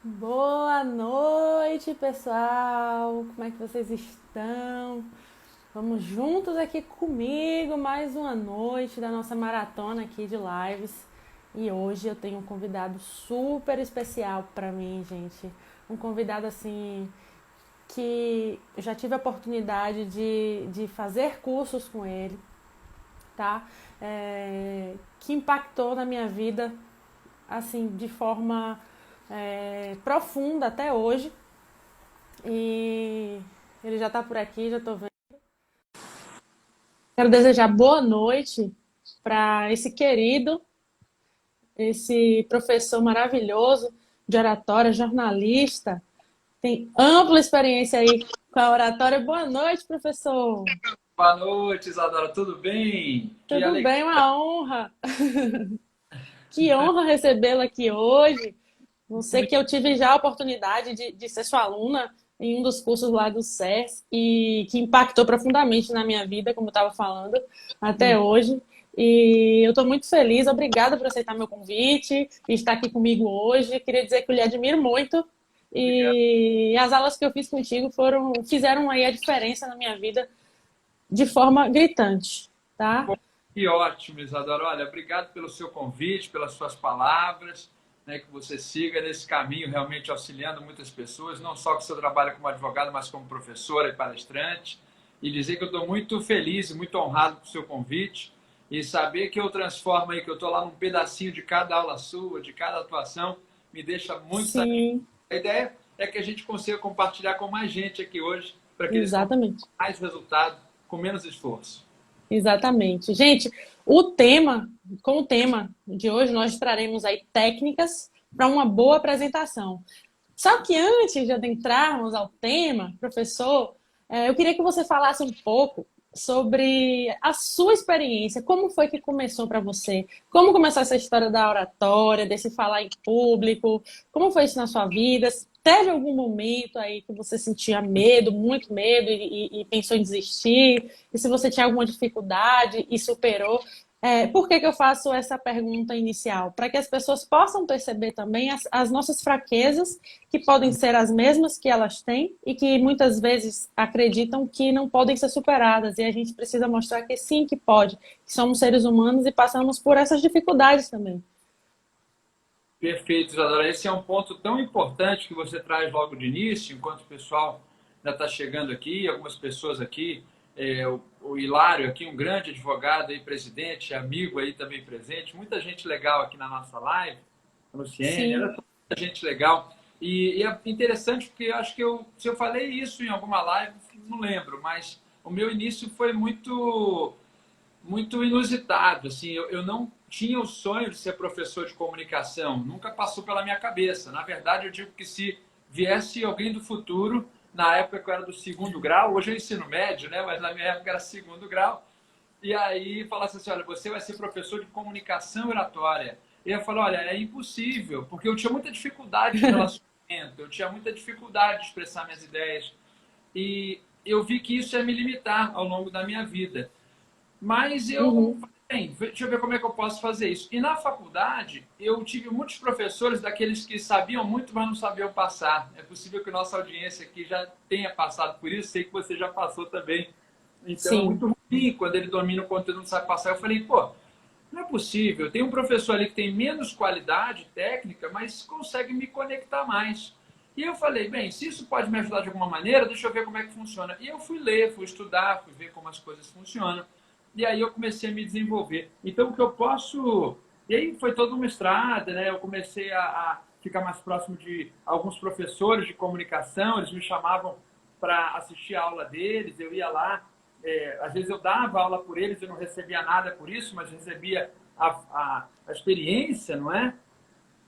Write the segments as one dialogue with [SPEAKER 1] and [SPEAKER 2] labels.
[SPEAKER 1] Boa noite, pessoal! Como é que vocês estão? Vamos juntos aqui comigo mais uma noite da nossa maratona aqui de lives. E hoje eu tenho um convidado super especial para mim, gente. Um convidado assim que eu já tive a oportunidade de fazer cursos com ele, tá? Que impactou na minha vida assim de forma profunda até hoje. E ele já está por aqui, já estou vendo. Quero desejar boa noite para esse querido, esse professor maravilhoso de oratória, jornalista, tem ampla experiência aí com a oratória. Boa noite, professor.
[SPEAKER 2] Boa noite, Isadora. Tudo bem? Que
[SPEAKER 1] Tudo
[SPEAKER 2] alegria.
[SPEAKER 1] bem? Uma honra. Que honra recebê-la aqui hoje. Você que eu tive já a oportunidade de ser sua aluna em um dos cursos lá do SES e que impactou profundamente na minha vida, como eu estava falando, até hoje. E eu estou muito feliz, obrigada por aceitar meu convite e estar aqui comigo hoje. Queria dizer que eu lhe admiro muito
[SPEAKER 2] Obrigado.
[SPEAKER 1] e as aulas que eu fiz contigo fizeram aí a diferença na minha vida de forma gritante, tá?
[SPEAKER 2] Pô, que ótimo, Isadora. Olha, obrigado pelo seu convite, pelas suas palavras, né, que você siga nesse caminho, realmente auxiliando muitas pessoas, não só com o seu trabalho como advogado, mas como professora e palestrante. E dizer que eu estou muito feliz e muito honrado com o seu convite e saber que eu transformo aí, que eu estou lá num pedacinho de cada aula sua, de cada atuação, me deixa muito satisfeito.
[SPEAKER 1] Sim,
[SPEAKER 2] A ideia é que a gente consiga compartilhar com mais gente aqui hoje, para que eles consigam
[SPEAKER 1] exatamente.
[SPEAKER 2] mais resultado com menos esforço.
[SPEAKER 1] Exatamente. Gente, com o tema de hoje, nós traremos aí técnicas para uma boa apresentação. Só que antes de adentrarmos ao tema, professor, eu queria que você falasse um pouco sobre a sua experiência. Como foi que começou para você? Como começou essa história da oratória, desse falar em público? Como foi isso na sua vida? Teve algum momento aí que você sentia medo, muito medo, e pensou em desistir? E se você tinha alguma dificuldade e superou? Por que eu faço essa pergunta inicial? Para que as pessoas possam perceber também as nossas fraquezas, que podem ser as mesmas que elas têm e que muitas vezes acreditam que não podem ser superadas. E a gente precisa mostrar que sim, que pode, que somos seres humanos e passamos por essas dificuldades também.
[SPEAKER 2] Perfeito, Isadora. Esse é um ponto tão importante que você traz logo de início, enquanto o pessoal ainda está chegando aqui, algumas pessoas aqui, o Hilário aqui, um grande advogado aí, presidente, amigo aí também presente, muita gente legal aqui na nossa live, a Luciene, era
[SPEAKER 1] Sim.
[SPEAKER 2] toda gente legal. E é interessante porque eu acho que se eu falei isso em alguma live, não lembro, mas o meu início foi muito inusitado. Assim, eu não tinha o sonho de ser professor de comunicação, nunca passou pela minha cabeça. Na verdade, eu digo que se viesse alguém do futuro, na época que eu era do segundo grau, hoje é ensino médio, né? Mas na minha época era segundo grau, e aí falasse assim: olha, você vai ser professor de comunicação e oratória. E eu falei: olha, é impossível, porque eu tinha muita dificuldade de relacionamento, eu tinha muita dificuldade de expressar minhas ideias. E eu vi que isso ia me limitar ao longo da minha vida. Mas eu
[SPEAKER 1] Uhum.
[SPEAKER 2] falei, bem, deixa eu ver como é que eu posso fazer isso. E na faculdade, eu tive muitos professores daqueles que sabiam muito, mas não sabiam passar. É possível que nossa audiência aqui já tenha passado por isso, sei que você já passou também. Então é
[SPEAKER 1] Sim.
[SPEAKER 2] muito ruim quando ele domina o conteúdo e não sabe passar. Eu falei, pô, não é possível. Tem um professor ali que tem menos qualidade técnica, mas consegue me conectar mais. E eu falei, bem, se isso pode me ajudar de alguma maneira, deixa eu ver como é que funciona. E eu fui ler, fui estudar, fui ver como as coisas funcionam. E aí eu comecei a me desenvolver. Então, o que eu posso. E aí foi toda uma estrada, né? Eu comecei a ficar mais próximo de alguns professores de comunicação, eles me chamavam para assistir a aula deles, eu ia lá, às vezes eu dava aula por eles, eu não recebia nada por isso, mas recebia a experiência, não é?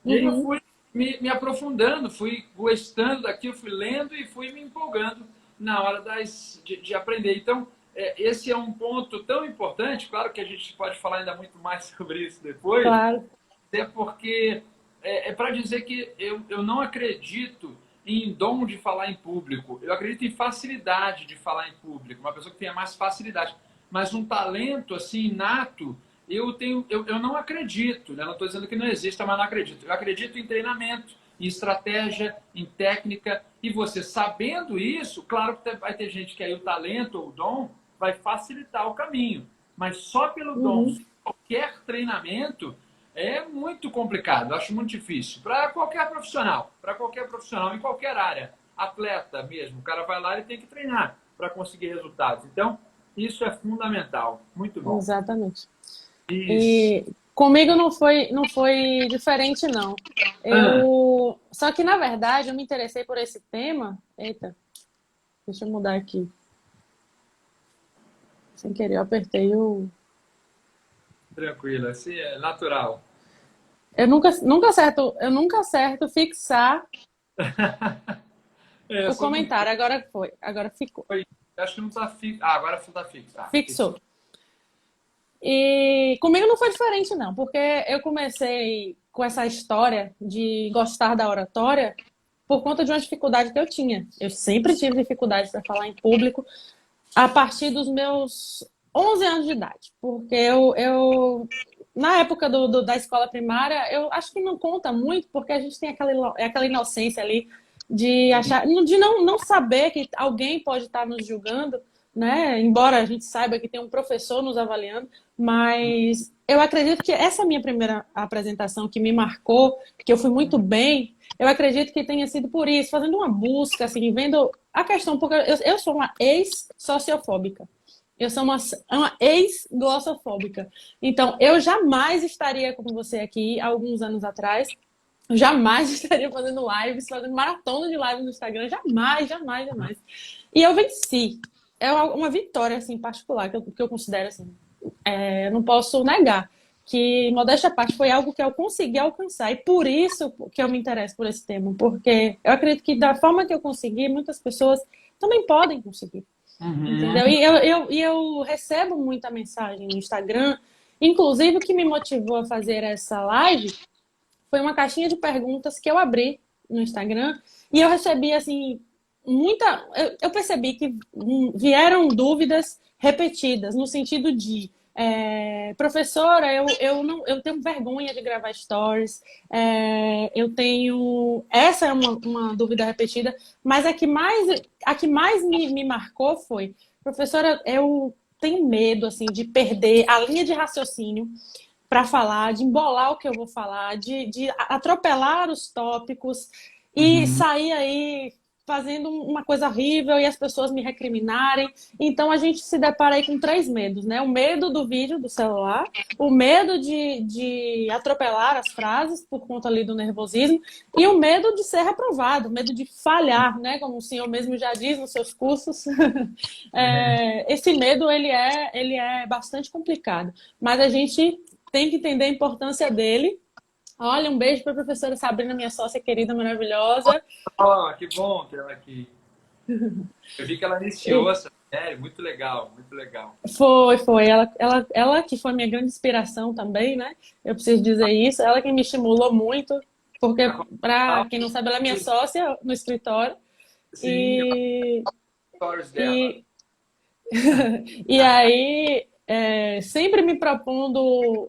[SPEAKER 2] E aí eu
[SPEAKER 1] Uhum.
[SPEAKER 2] fui me aprofundando, fui gostando daquilo, fui lendo e fui me empolgando na hora de aprender. Então, esse é um ponto tão importante, claro que a gente pode falar ainda muito mais sobre isso depois,
[SPEAKER 1] Claro.
[SPEAKER 2] até porque para dizer que eu não acredito em dom de falar em público. Eu acredito em facilidade de falar em público, uma pessoa que tenha mais facilidade. Mas um talento assim inato, eu não acredito. Né? Não estou dizendo que não exista, mas não acredito. Eu acredito em treinamento. em estratégia, em técnica. E você sabendo isso, claro que vai ter gente que aí o talento ou o dom vai facilitar o caminho. Mas só pelo dom,
[SPEAKER 1] Uhum.
[SPEAKER 2] qualquer treinamento é muito complicado, acho muito difícil. Para qualquer profissional, em qualquer área, atleta mesmo, o cara vai lá e tem que treinar para conseguir resultados. Então, isso é fundamental. Muito bom.
[SPEAKER 1] Exatamente.
[SPEAKER 2] Isso.
[SPEAKER 1] E comigo não foi diferente, não.
[SPEAKER 2] Ah,
[SPEAKER 1] Só que, na verdade, eu me interessei por esse tema. Eita, deixa eu mudar aqui. Sem querer, eu apertei o.
[SPEAKER 2] tranquilo, assim é natural.
[SPEAKER 1] Eu nunca acerto fixar
[SPEAKER 2] É,
[SPEAKER 1] o
[SPEAKER 2] só não
[SPEAKER 1] comentário. Agora foi. Agora ficou.
[SPEAKER 2] foi. Acho que não está fixo. Ah, agora está fixo. Ah,
[SPEAKER 1] Fixou.
[SPEAKER 2] fixou.
[SPEAKER 1] E comigo não foi diferente, não, porque eu comecei com essa história de gostar da oratória por conta de uma dificuldade que eu tinha. Eu sempre tive dificuldade para falar em público a partir dos meus 11 anos de idade, porque na época da escola primária, eu acho que não conta muito, porque a gente tem aquela inocência ali de achar, de não saber que alguém pode estar nos julgando, né? Embora a gente saiba que tem um professor nos avaliando, mas eu acredito que essa minha primeira apresentação que me marcou, que eu fui muito bem, eu acredito que tenha sido por isso, fazendo uma busca, assim, vendo a questão, porque eu sou uma ex-sociofóbica. Eu sou uma ex-glossofóbica. Então, eu jamais estaria com você aqui alguns anos atrás. Jamais estaria fazendo lives, fazendo maratona de lives no Instagram. Jamais, jamais, jamais. E eu venci. É uma vitória, assim, particular, que eu considero, assim. Eu não posso negar que, modéstia à parte, foi algo que eu consegui alcançar. E por isso que eu me interesso por esse tema. Porque eu acredito que da forma que eu consegui, muitas pessoas também podem conseguir. Entendeu?
[SPEAKER 2] Uhum.
[SPEAKER 1] E eu recebo muita mensagem no Instagram. Inclusive, o que me motivou a fazer essa live foi uma caixinha de perguntas que eu abri no Instagram e eu recebi, assim, muita. Eu percebi que vieram dúvidas repetidas, no sentido de. Professora, eu tenho vergonha de gravar stories. Eu tenho. Essa é uma dúvida repetida, mas a que mais me marcou foi: professora, eu tenho medo assim de perder a linha de raciocínio para falar, de embolar o que eu vou falar, de atropelar os tópicos e
[SPEAKER 2] Uhum.
[SPEAKER 1] sair aí fazendo uma coisa horrível e as pessoas me recriminarem. Então a gente se depara aí com três medos, né? O medo do vídeo do celular, o medo de atropelar as frases por conta ali do nervosismo e o medo de ser reprovado, o medo de falhar, né? Como o senhor mesmo já diz nos seus cursos. Esse medo ele é bastante complicado, mas a gente tem que entender a importância dele. Olha, um beijo para a professora Sabrina, minha sócia querida, maravilhosa.
[SPEAKER 2] Oh, que bom ter ela aqui. Eu vi que ela iniciou
[SPEAKER 1] E
[SPEAKER 2] essa série, muito legal, muito legal.
[SPEAKER 1] foi. Ela que foi minha grande inspiração também, né? Eu preciso dizer isso. Ela que me estimulou muito, porque, para quem não sabe, ela é minha sócia no escritório.
[SPEAKER 2] Sim, eu
[SPEAKER 1] E,
[SPEAKER 2] stories dela.
[SPEAKER 1] e, e aí, sempre me propondo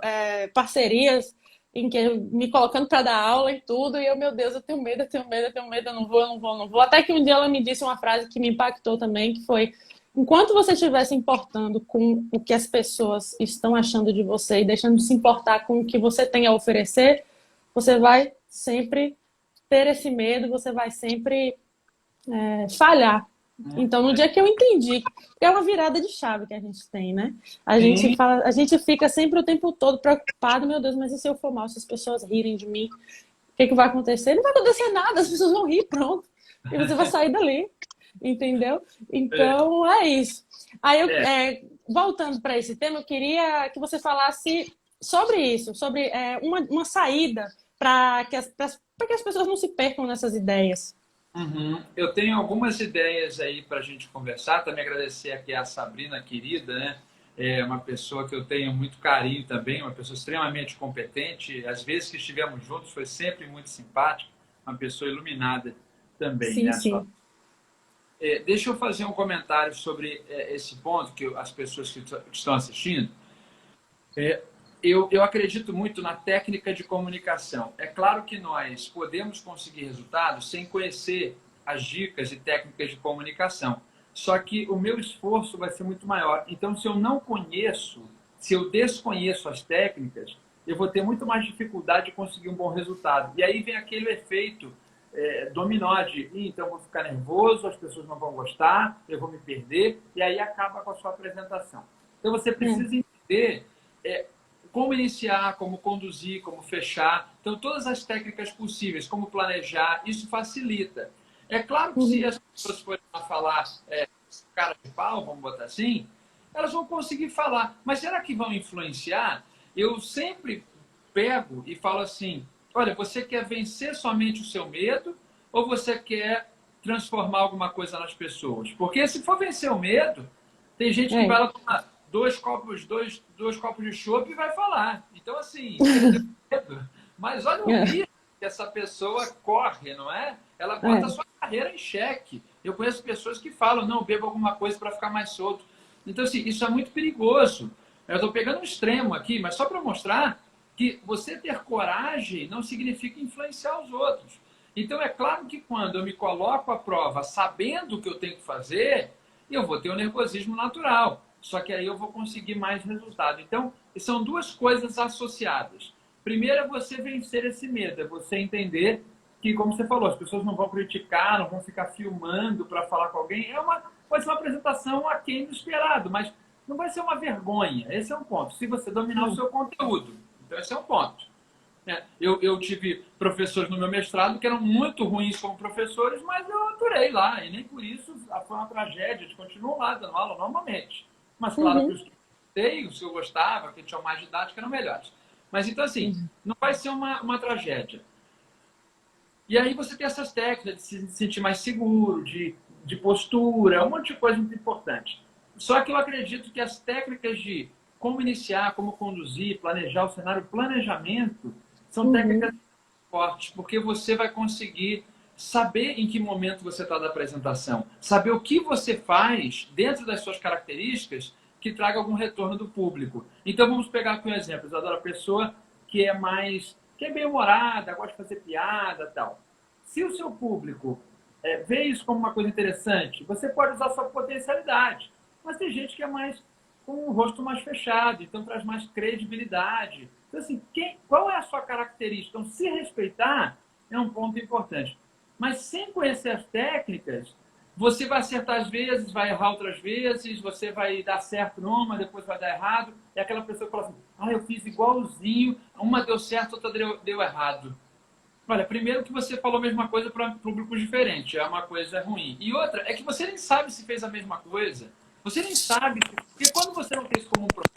[SPEAKER 1] parcerias em que me colocando para dar aula e tudo, e eu, meu Deus, eu tenho medo, eu tenho medo, eu tenho medo, eu não vou, eu não vou, eu não vou. Até que um dia ela me disse uma frase que me impactou também, que foi: enquanto você estiver se importando com o que as pessoas estão achando de você e deixando de se importar com o que você tem a oferecer, você vai sempre ter esse medo, você vai sempre falhar. Então, no dia que eu entendi, que é uma virada de chave que a gente tem, né? A gente
[SPEAKER 2] Sim,
[SPEAKER 1] fala, a gente fica sempre o tempo todo preocupado, meu Deus, mas e se eu for mal, se as pessoas rirem de mim, o que vai acontecer? Não vai acontecer nada, as pessoas vão rir, pronto. E você vai sair dali, entendeu?
[SPEAKER 2] é,
[SPEAKER 1] Então, é isso. Aí,
[SPEAKER 2] é.
[SPEAKER 1] voltando para esse tema, eu queria que você falasse sobre isso, sobre uma saída para que as pessoas não se percam nessas ideias.
[SPEAKER 2] Uhum. Eu tenho algumas ideias aí para a gente conversar. Também agradecer aqui a Sabrina, querida, né? É uma pessoa que eu tenho muito carinho também, uma pessoa extremamente competente. Às vezes que estivemos juntos foi sempre muito simpática, uma pessoa iluminada também,
[SPEAKER 1] Sim,
[SPEAKER 2] né?
[SPEAKER 1] sim.
[SPEAKER 2] Deixa eu fazer um comentário sobre esse ponto que as pessoas que estão assistindo. eu acredito muito na técnica de comunicação. É claro que nós podemos conseguir resultados sem conhecer as dicas e técnicas de comunicação. Só que o meu esforço vai ser muito maior. Então, se eu não conheço, se eu desconheço as técnicas, eu vou ter muito mais dificuldade de conseguir um bom resultado. E aí vem aquele efeito dominó de, então eu vou ficar nervoso, as pessoas não vão gostar, eu vou me perder, e aí acaba com a sua apresentação. Então, você precisa entender como iniciar, como conduzir, como fechar. Então, todas as técnicas possíveis, como planejar, isso facilita. É claro que se as pessoas forem a falar cara de pau, vamos botar assim, elas vão conseguir falar. Mas será que vão influenciar? Eu sempre pego e falo assim, olha, você quer vencer somente o seu medo ou você quer transformar alguma coisa nas pessoas? Porque se for vencer o medo, tem gente que vai lá tomar dois copos de chopp e vai falar. Então, assim, perdeu medo. Mas olha o risco que essa pessoa corre, não é? Ela bota a sua carreira em xeque. Eu conheço pessoas que falam, não, bebo alguma coisa para ficar mais solto. Então, assim, isso é muito perigoso. Eu estou pegando um extremo aqui, mas só para mostrar que você ter coragem não significa influenciar os outros. Então, é claro que quando eu me coloco à prova sabendo o que eu tenho que fazer, eu vou ter um nervosismo natural. Só que aí eu vou conseguir mais resultado. Então, são duas coisas associadas. Primeiro é você vencer esse medo, é você entender que, como você falou, as pessoas não vão criticar, não vão ficar filmando para falar com alguém. Pode ser uma apresentação aquém do esperado, mas não vai ser uma vergonha. Esse é um ponto. Se você dominar o seu conteúdo. Então, esse é um ponto. Eu tive professores no meu mestrado que eram muito ruins como professores, mas eu adorei lá. E nem por isso foi uma tragédia. Eles continuam lá dando aula normalmente. Mas claro que os que eu gostei, os que eu gostava, que tinham mais didática, eram melhores. Mas então, assim, não vai ser uma tragédia. E aí você tem essas técnicas de se sentir mais seguro, de postura, um monte de coisa muito importante. Só que eu acredito que as técnicas de como iniciar, como conduzir, planejar o cenário, planejamento, são técnicas fortes, porque você vai conseguir saber em que momento você está da apresentação, saber o que você faz dentro das suas características que traga algum retorno do público. Então vamos pegar aqui um exemplo, Isadora, a pessoa que é bem-humorada, gosta de fazer piada e tal. Se o seu público vê isso como uma coisa interessante, você pode usar a sua potencialidade. Mas tem gente que é mais com o rosto mais fechado, então traz mais credibilidade. Então, assim, qual é a sua característica? Então, se respeitar é um ponto importante. Mas sem conhecer as técnicas, você vai acertar às vezes, vai errar outras vezes, você vai dar certo numa, depois vai dar errado. É aquela pessoa que fala assim, eu fiz igualzinho, uma deu certo, outra deu errado. Olha, primeiro que você falou a mesma coisa para públicos diferentes, é uma coisa ruim. E outra, é que você nem sabe se fez a mesma coisa. Você nem sabe, porque quando você não fez como um processo,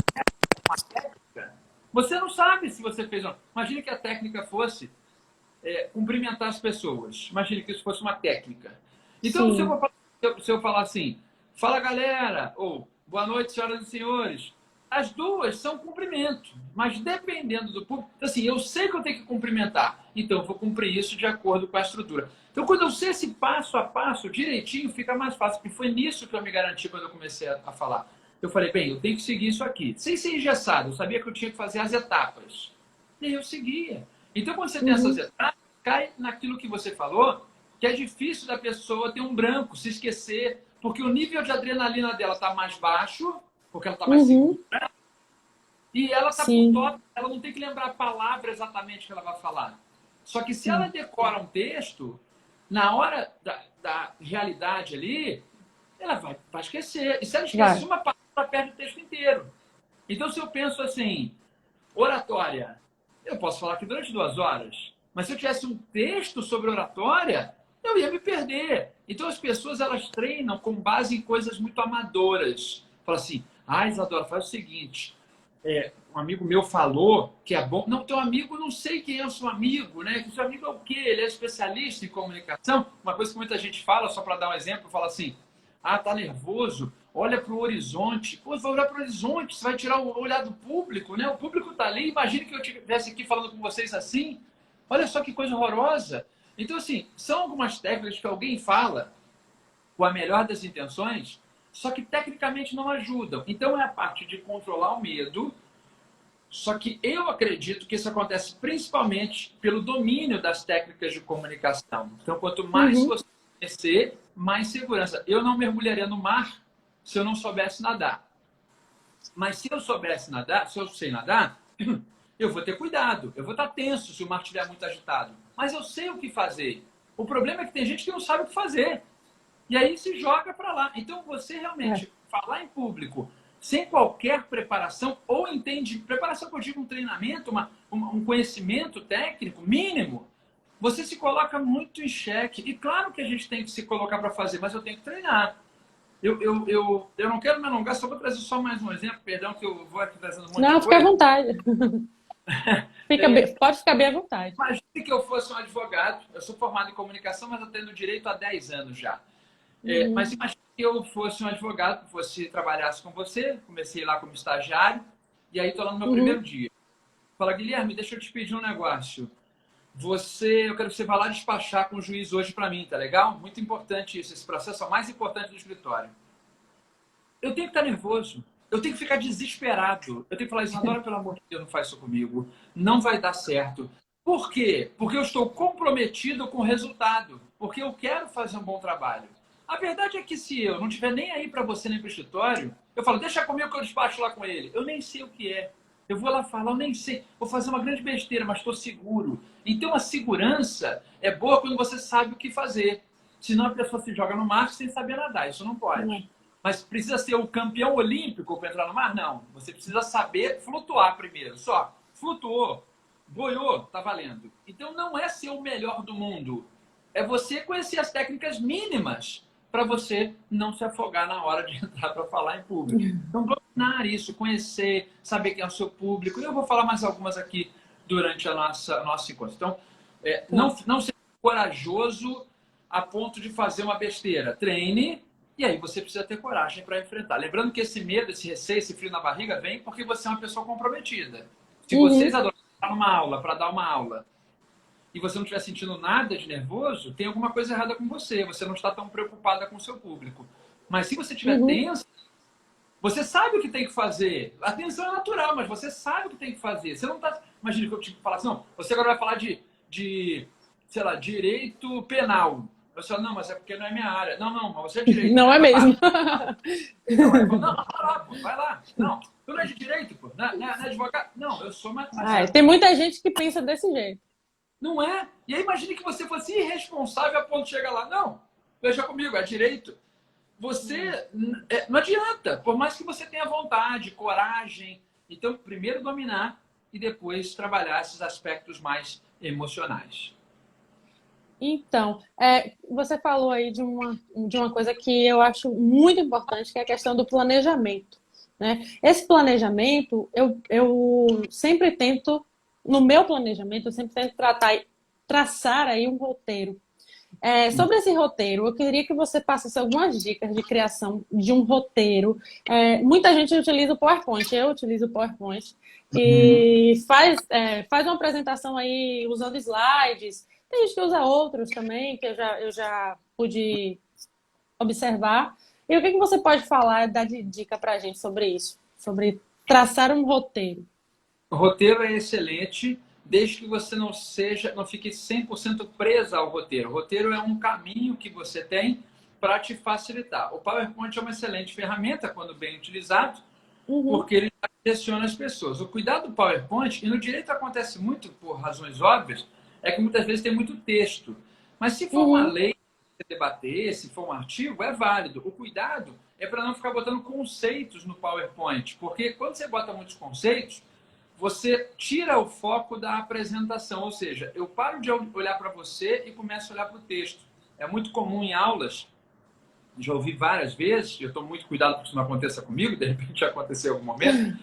[SPEAKER 2] uma técnica, você não sabe se você fez. Imagine que a técnica fosse cumprimentar as pessoas. Imagine que isso fosse uma técnica. Então, se eu falar assim, fala galera, ou boa noite, senhoras e senhores, as duas são cumprimento, mas dependendo do público, assim, eu sei que eu tenho que cumprimentar, então eu vou cumprir isso de acordo com a estrutura. Então, quando eu sei esse passo a passo direitinho, fica mais fácil, porque foi nisso que eu me garanti quando eu comecei a falar. Eu falei, bem, eu tenho que seguir isso aqui. Sem ser engessado, eu sabia que eu tinha que fazer as etapas. E aí eu seguia. Então, quando você tem essas etapas, cai naquilo que você falou, que é difícil da pessoa ter um branco, se esquecer, porque o nível de adrenalina dela está mais baixo, porque ela está mais segura, e ela está por top, ela não tem que lembrar a palavra exatamente que ela vai falar. Só que se ela decora um texto, na hora da realidade ali, ela vai esquecer. E se ela esquece uma palavra, ela perde o texto inteiro. Então, se eu penso assim, oratória, eu posso falar aqui durante 2 horas, mas se eu tivesse um texto sobre oratória, eu ia me perder. Então, as pessoas, elas treinam com base em coisas muito amadoras. Fala assim, Isadora, faz o seguinte, um amigo meu falou que é bom. Não, teu amigo, não sei quem é o seu amigo, né? Que seu amigo é o quê? Ele é especialista em comunicação? Uma coisa que muita gente fala, só para dar um exemplo, fala assim, tá nervoso, olha para o horizonte. Pô, vai olhar para o horizonte, você vai tirar o olhar do público, né? O público está ali, imagine que eu estivesse aqui falando com vocês assim. Olha só que coisa horrorosa. Então, assim, são algumas técnicas que alguém fala com a melhor das intenções, só que tecnicamente não ajudam. Então, é a parte de controlar o medo, Só que eu acredito que isso acontece principalmente pelo domínio das técnicas de comunicação. Então, quanto mais
[SPEAKER 1] Uhum.
[SPEAKER 2] você conhecer, mais segurança. Eu não mergulharia no mar se eu não soubesse nadar. Mas se eu soubesse nadar, se eu sei nadar, eu vou ter cuidado. Eu vou estar tenso se o mar estiver muito agitado. Mas eu sei o que fazer. O problema é que tem gente que não sabe o que fazer. E aí se joga para lá. Então, você
[SPEAKER 1] É.
[SPEAKER 2] realmente falar em público sem qualquer preparação, ou entende, preparação que eu digo um treinamento, um conhecimento técnico mínimo, você se coloca muito em xeque. E claro que a gente tem que se colocar para fazer, mas eu tenho que treinar. Eu não quero me alongar, só vou trazer só mais um exemplo, perdão que eu vou aqui trazendo um monte de
[SPEAKER 1] Não, fica à
[SPEAKER 2] coisa.
[SPEAKER 1] vontade.
[SPEAKER 2] É,
[SPEAKER 1] Pode ficar bem à vontade.
[SPEAKER 2] imagine que eu fosse um advogado, eu sou formado em comunicação, mas eu tenho direito há 10 anos já. Mas
[SPEAKER 1] Uhum.
[SPEAKER 2] imagine que eu fosse um advogado, trabalhasse com você, comecei lá como estagiário, e aí estou lá no meu primeiro
[SPEAKER 1] Uhum.
[SPEAKER 2] dia. Fala, Guilherme, deixa eu te pedir um negócio. Eu quero que você vá lá despachar com o juiz hoje para mim, tá legal? Muito importante isso, esse processo é o mais importante do escritório. Eu tenho que estar nervoso, eu tenho que ficar desesperado, eu tenho que falar, Isadora, pelo amor de Deus, não faz isso comigo, não vai dar certo. Por quê? Porque eu estou comprometido com o resultado, porque eu quero fazer um bom trabalho. A verdade é que se eu não estiver nem aí para você nem para o escritório, eu falo, deixa comigo que eu despacho lá com ele. Eu nem sei o que é. Eu vou lá falar, eu nem sei. Vou fazer uma grande besteira, mas estou seguro. Então a segurança é boa quando você sabe o que fazer. Senão a pessoa se joga no mar sem saber nadar. Isso não
[SPEAKER 1] Não.
[SPEAKER 2] pode. Mas precisa ser o campeão olímpico para entrar no mar? Não. Você precisa saber flutuar primeiro. Só. Flutuou, boiou, tá valendo. Então não é ser o melhor do mundo. É você conhecer as técnicas mínimas para você não se afogar na hora de entrar para falar em público. Então, dominar isso, conhecer, saber quem é o seu público. E eu vou falar mais algumas aqui durante a nossa encontro. Então, não ser corajoso a ponto de fazer uma besteira. Treine, e aí você precisa ter coragem para enfrentar. Lembrando que esse medo, esse receio, esse frio na barriga vem porque você é uma pessoa comprometida. Se vocês
[SPEAKER 1] Uhum.
[SPEAKER 2] adoram estar numa aula, para dar uma aula, e você não estiver sentindo nada de nervoso, tem alguma coisa errada com você. Você não está tão preocupada com o seu público. Mas se você estiver
[SPEAKER 1] Uhum.
[SPEAKER 2] tenso, você sabe o que tem que fazer. A tensão é natural, mas você sabe o que tem que fazer. Você não está... Imagina que eu tipo, falar assim, não, você agora vai falar sei lá, direito penal. Eu falo, não, mas é porque não é minha área. Não, não, mas você é direito,
[SPEAKER 1] Não
[SPEAKER 2] né?
[SPEAKER 1] é
[SPEAKER 2] Vai
[SPEAKER 1] mesmo.
[SPEAKER 2] lá. Então, aí eu falo, não, vai lá, pô, vai lá. Não, tu não é de direito, pô. Não é advogado. Não, eu sou, mas
[SPEAKER 1] Ai, tem muita gente que pensa desse jeito.
[SPEAKER 2] não é? E aí imagine que você fosse irresponsável a ponto de chegar lá. Não, veja comigo, é direito. Você, não adianta, por mais que você tenha vontade, coragem. Então, primeiro dominar e depois trabalhar esses aspectos mais emocionais.
[SPEAKER 1] Então, você falou aí de uma coisa que eu acho muito importante, que é a questão do planejamento, né? Esse planejamento, eu sempre tento, no meu planejamento, eu sempre tento traçar aí um roteiro. Sobre esse roteiro, eu queria que você passasse algumas dicas de criação de um roteiro. Muita gente utiliza o PowerPoint, eu utilizo o PowerPoint,
[SPEAKER 2] Uhum.
[SPEAKER 1] e faz uma apresentação aí usando slides. Tem gente que usa outros também, que eu já pude observar. E o que que você pode falar, dar de dica para a gente sobre isso? Sobre traçar um roteiro.
[SPEAKER 2] O roteiro é excelente, desde que você não fique 100% presa ao roteiro. O roteiro é um caminho que você tem para te facilitar. O PowerPoint é uma excelente ferramenta quando bem utilizado,
[SPEAKER 1] Uhum,
[SPEAKER 2] porque ele direciona as pessoas. O cuidado do PowerPoint, e no direito acontece muito por razões óbvias, é que muitas vezes tem muito texto. Mas se for uma
[SPEAKER 1] uhum,
[SPEAKER 2] lei que você debater, se for um artigo, é válido. O cuidado é para não ficar botando conceitos no PowerPoint, porque quando você bota muitos conceitos, você tira o foco da apresentação, ou seja, eu paro de olhar para você e começo a olhar para o texto. É muito comum em aulas, já ouvi várias vezes, eu tomo muito cuidado para que isso não aconteça comigo, de repente já aconteceu em algum momento,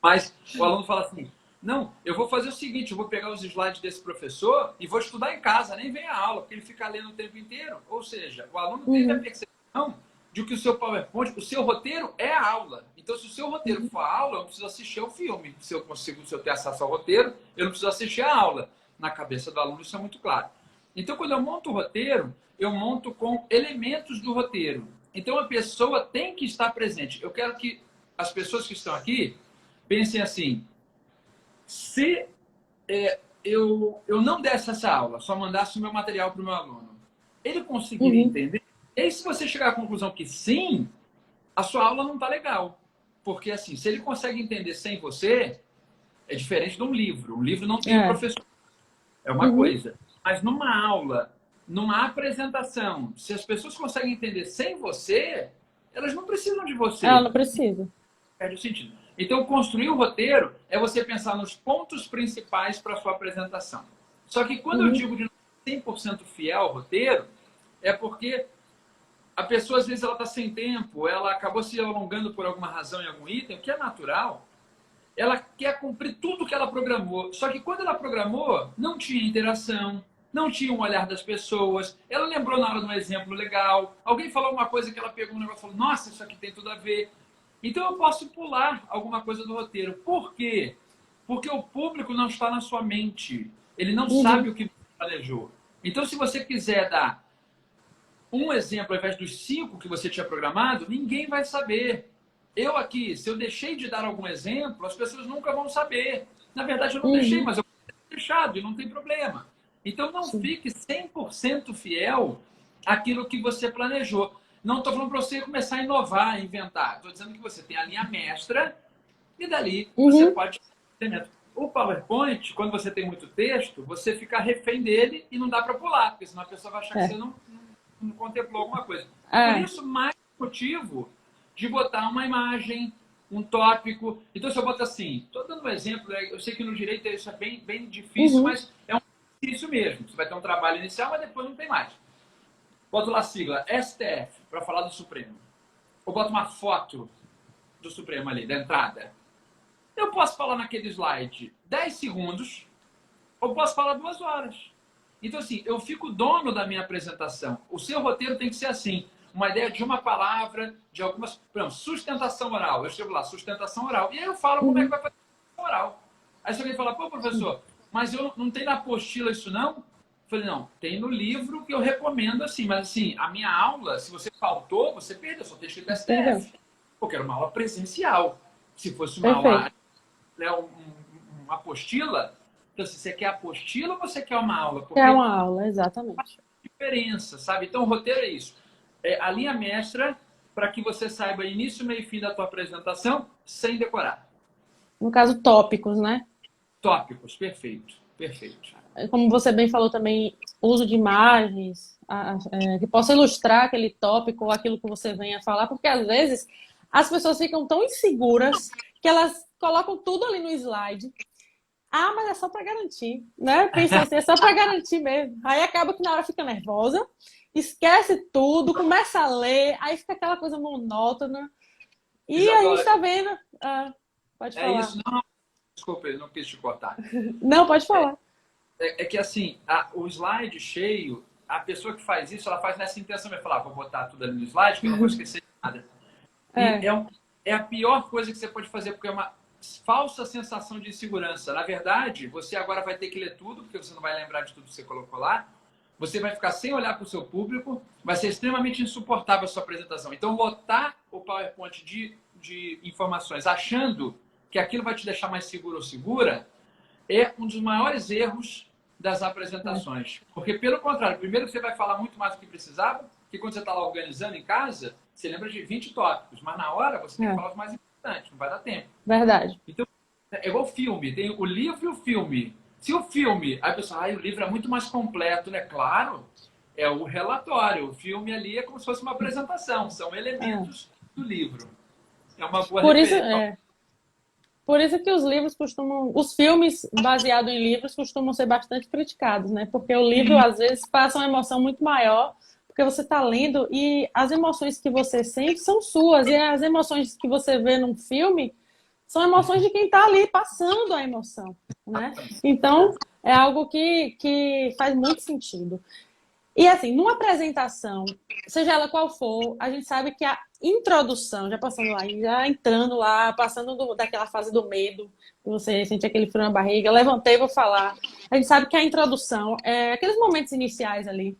[SPEAKER 2] mas o aluno fala assim, não, eu vou fazer o seguinte, eu vou pegar os slides desse professor e vou estudar em casa, nem vem a aula, porque ele fica lendo o tempo inteiro. Ou seja, o aluno teve a
[SPEAKER 1] uhum,
[SPEAKER 2] percepção de que o seu PowerPoint, o seu roteiro é a aula. Então, se o seu roteiro for a aula, eu não preciso assistir ao filme. Se eu ter acesso ao roteiro, eu não preciso assistir a aula. Na cabeça do aluno, isso é muito claro. Então, quando eu monto o roteiro, eu monto com elementos do roteiro. Então, a pessoa tem que estar presente. Eu quero que as pessoas que estão aqui pensem assim, Se eu não desse essa aula, só mandasse o meu material para o meu aluno, ele conseguiria
[SPEAKER 1] Uhum.
[SPEAKER 2] entender? E aí, se você chegar à conclusão que sim, a sua aula não está legal. Porque, assim, se ele consegue entender sem você, é diferente de um livro. Um livro não tem o
[SPEAKER 1] É.
[SPEAKER 2] professor, é uma
[SPEAKER 1] Uhum.
[SPEAKER 2] coisa. Mas numa aula, numa apresentação, se as pessoas conseguem entender sem você, elas não precisam de
[SPEAKER 1] Ela
[SPEAKER 2] você.
[SPEAKER 1] não precisa.
[SPEAKER 2] Perde o sentido. Então, construir o roteiro é você pensar nos pontos principais para a sua apresentação. Só que quando eu
[SPEAKER 1] Uhum.
[SPEAKER 2] digo de 100% fiel ao roteiro, é porque a pessoa, às vezes, ela está sem tempo, ela acabou se alongando por alguma razão em algum item, o que é natural. Ela quer cumprir tudo que ela programou. Só que quando ela programou, não tinha interação, não tinha um olhar das pessoas. Ela lembrou na hora de um exemplo legal. Alguém falou uma coisa que ela pegou um negócio e falou: nossa, isso aqui tem tudo a ver. Então eu posso pular alguma coisa do roteiro. Por quê? Porque o público não está na sua mente. Ele não sabe
[SPEAKER 1] Uhum.
[SPEAKER 2] o que você planejou. Então, se você quiser dar um exemplo ao invés dos 5 que você tinha programado, ninguém vai saber. Eu aqui, se eu deixei de dar algum exemplo, as pessoas nunca vão saber. Na verdade, eu não deixei,
[SPEAKER 1] Uhum.
[SPEAKER 2] mas eu poderia ter deixado e não tem problema. Então, não
[SPEAKER 1] Sim.
[SPEAKER 2] fique 100% fiel àquilo que você planejou. Não estou falando para você começar a inovar, a inventar. Estou dizendo que você tem a linha mestra e dali você
[SPEAKER 1] Uhum.
[SPEAKER 2] pode... O PowerPoint, quando você tem muito texto, você fica refém dele e não dá para pular, porque senão a pessoa vai achar que você
[SPEAKER 1] É.
[SPEAKER 2] não contemplou alguma coisa. Por
[SPEAKER 1] É.
[SPEAKER 2] isso, mais motivo de botar uma imagem, um tópico. Então, se eu boto assim, estou dando um exemplo, né? Eu sei que no direito isso é bem difícil,
[SPEAKER 1] Uhum.
[SPEAKER 2] mas é um exercício mesmo. Você vai ter um trabalho inicial, mas depois não tem mais. Boto lá a sigla STF, para falar do Supremo. Ou boto uma foto do Supremo ali, da entrada. Eu posso falar naquele slide 10 segundos, ou posso falar 2 horas. Então, assim, eu fico dono da minha apresentação. O seu roteiro tem que ser assim. Uma ideia de uma palavra, de algumas... Por exemplo, sustentação oral. Eu chego lá, sustentação oral. E aí eu falo como é que
[SPEAKER 1] Uhum.
[SPEAKER 2] vai fazer a oral. Aí se alguém fala, pô, professor, mas eu não tem na apostila isso não? Eu falei, não, tem no livro que eu recomendo assim. Mas assim, a minha aula, se você faltou, você perdeu. Só tem escrito
[SPEAKER 1] Perdão.
[SPEAKER 2] STF. Porque era uma aula presencial. Se fosse uma
[SPEAKER 1] Perfeito.
[SPEAKER 2] aula, né, uma apostila, então, se você quer apostila ou você quer uma aula?
[SPEAKER 1] É
[SPEAKER 2] Porque
[SPEAKER 1] uma aula, exatamente.
[SPEAKER 2] diferença, sabe? Então, o roteiro é isso. É a linha mestra para que você saiba início, meio e fim da tua apresentação sem decorar.
[SPEAKER 1] No caso, tópicos, né?
[SPEAKER 2] Tópicos, perfeito, perfeito.
[SPEAKER 1] Como você bem falou também, uso de imagens que possa ilustrar aquele tópico ou aquilo que você venha falar, porque às vezes as pessoas ficam tão inseguras que elas colocam tudo ali no slide. Ah, mas é só para garantir, né? Pensam assim, é só para garantir mesmo. Aí acaba que na hora fica nervosa, esquece tudo, começa a ler, aí fica aquela coisa monótona. E a gente
[SPEAKER 2] Isadora,
[SPEAKER 1] está vendo. Ah, pode
[SPEAKER 2] é
[SPEAKER 1] falar.
[SPEAKER 2] isso. Não, desculpa, eu não quis te cortar.
[SPEAKER 1] Não, pode falar.
[SPEAKER 2] É que assim, o slide cheio, a pessoa que faz isso, ela faz nessa intenção de falar, vou botar tudo ali no slide, que eu não vou esquecer de nada. E
[SPEAKER 1] É,
[SPEAKER 2] é a pior coisa que você pode fazer, porque é uma falsa sensação de insegurança. Na verdade, você agora vai ter que ler tudo, porque você não vai lembrar de tudo que você colocou lá. Você vai ficar sem olhar para o seu público, vai ser extremamente insuportável a sua apresentação. Então, lotar o PowerPoint de informações achando que aquilo vai te deixar mais seguro ou segura é um dos maiores erros das
[SPEAKER 1] é,
[SPEAKER 2] apresentações. Porque, pelo contrário, primeiro você vai falar muito mais do que precisava, que quando você está lá organizando em casa, você lembra de 20 tópicos, mas na hora você tem que
[SPEAKER 1] é,
[SPEAKER 2] falar os mais importantes, não vai dar tempo.
[SPEAKER 1] verdade.
[SPEAKER 2] Então, é igual filme, tem o livro e o filme. Se o filme, aí a pessoa, o livro é muito mais completo, né? Claro, é o relatório. O filme ali é como se fosse uma apresentação, são
[SPEAKER 1] É.
[SPEAKER 2] elementos do livro. É uma boa
[SPEAKER 1] Por isso,
[SPEAKER 2] referência.
[SPEAKER 1] é, por isso que os livros costumam, os filmes baseados em livros costumam ser bastante criticados, né? Porque o livro às vezes passa uma emoção muito maior, porque você está lendo e as emoções que você sente são suas e as emoções que você vê num filme são emoções de quem está ali passando a emoção, né? Então é algo que faz muito sentido. E assim, numa apresentação, seja ela qual for, a gente sabe que a introdução, já passando lá, já entrando lá, passando daquela fase do medo, que você sente aquele frio na barriga, levantei, vou falar. A gente sabe que a introdução é aqueles momentos iniciais ali,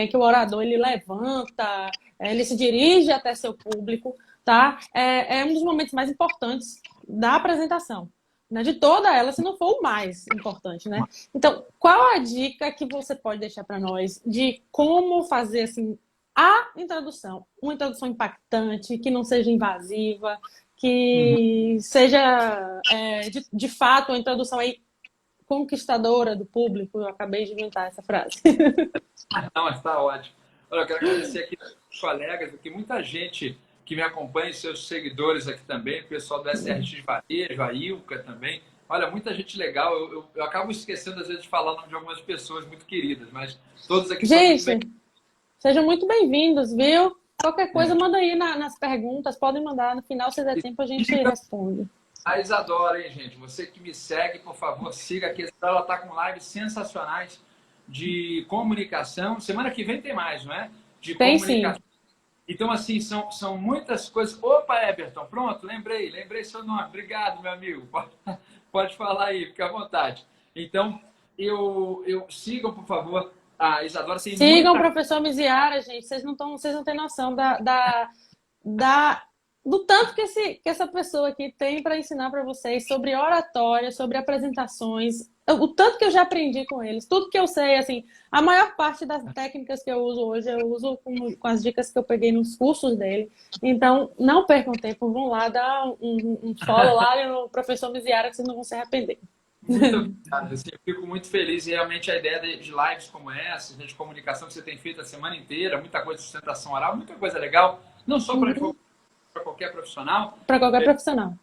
[SPEAKER 1] que o orador ele levanta, ele se dirige até seu público, tá? É um dos momentos mais importantes da apresentação. né? De toda ela, se não for o mais importante, né? Então, qual a dica que você pode deixar para nós de como fazer assim a introdução, uma introdução impactante, que não seja invasiva,
[SPEAKER 2] Uhum.
[SPEAKER 1] que seja de fato uma introdução aí conquistadora do público? Eu acabei de inventar essa frase.
[SPEAKER 2] Não, mas está ótimo. Olha, eu quero agradecer aqui aos colegas, aqui, muita gente que me acompanha, seus seguidores aqui também, o pessoal do SRX Varejo, a Ilka também. Olha, muita gente legal. Eu acabo esquecendo, às vezes, de falar o nome de algumas pessoas muito queridas, mas todos aqui são muito bem.
[SPEAKER 1] Gente, sejam muito bem-vindos, viu? Qualquer coisa, manda aí nas perguntas, podem mandar. No final, se der tempo, a gente responde.
[SPEAKER 2] A Isadora, hein, gente? Você que me segue, por favor, siga aqui. Ela está com lives sensacionais de comunicação. Semana que vem tem mais, não é? De
[SPEAKER 1] Tem
[SPEAKER 2] comunicação.
[SPEAKER 1] sim.
[SPEAKER 2] Então, assim, são muitas coisas. Opa, Everton, pronto, lembrei seu nome. Obrigado, meu amigo. Pode falar aí, fica à vontade. Então, sigam, por favor, a Isadora. Tem
[SPEAKER 1] Sigam o
[SPEAKER 2] muita...
[SPEAKER 1] professor Miziara, gente. Vocês não têm noção do tanto que essa pessoa aqui tem para ensinar para vocês sobre oratória, sobre apresentações, o tanto que eu já aprendi com eles, tudo que eu sei, assim, a maior parte das técnicas que eu uso hoje, eu uso com as dicas que eu peguei nos cursos dele. Então, não percam tempo, vão lá dar um follow lá no professor Miziara, que vocês não vão se arrepender.
[SPEAKER 2] Muito obrigado. Assim, eu fico muito feliz. E realmente a ideia de lives como essa, de comunicação que você tem feito a semana inteira, muita coisa de sustentação oral, muita coisa legal, não só para qualquer profissional.
[SPEAKER 1] Para qualquer profissional.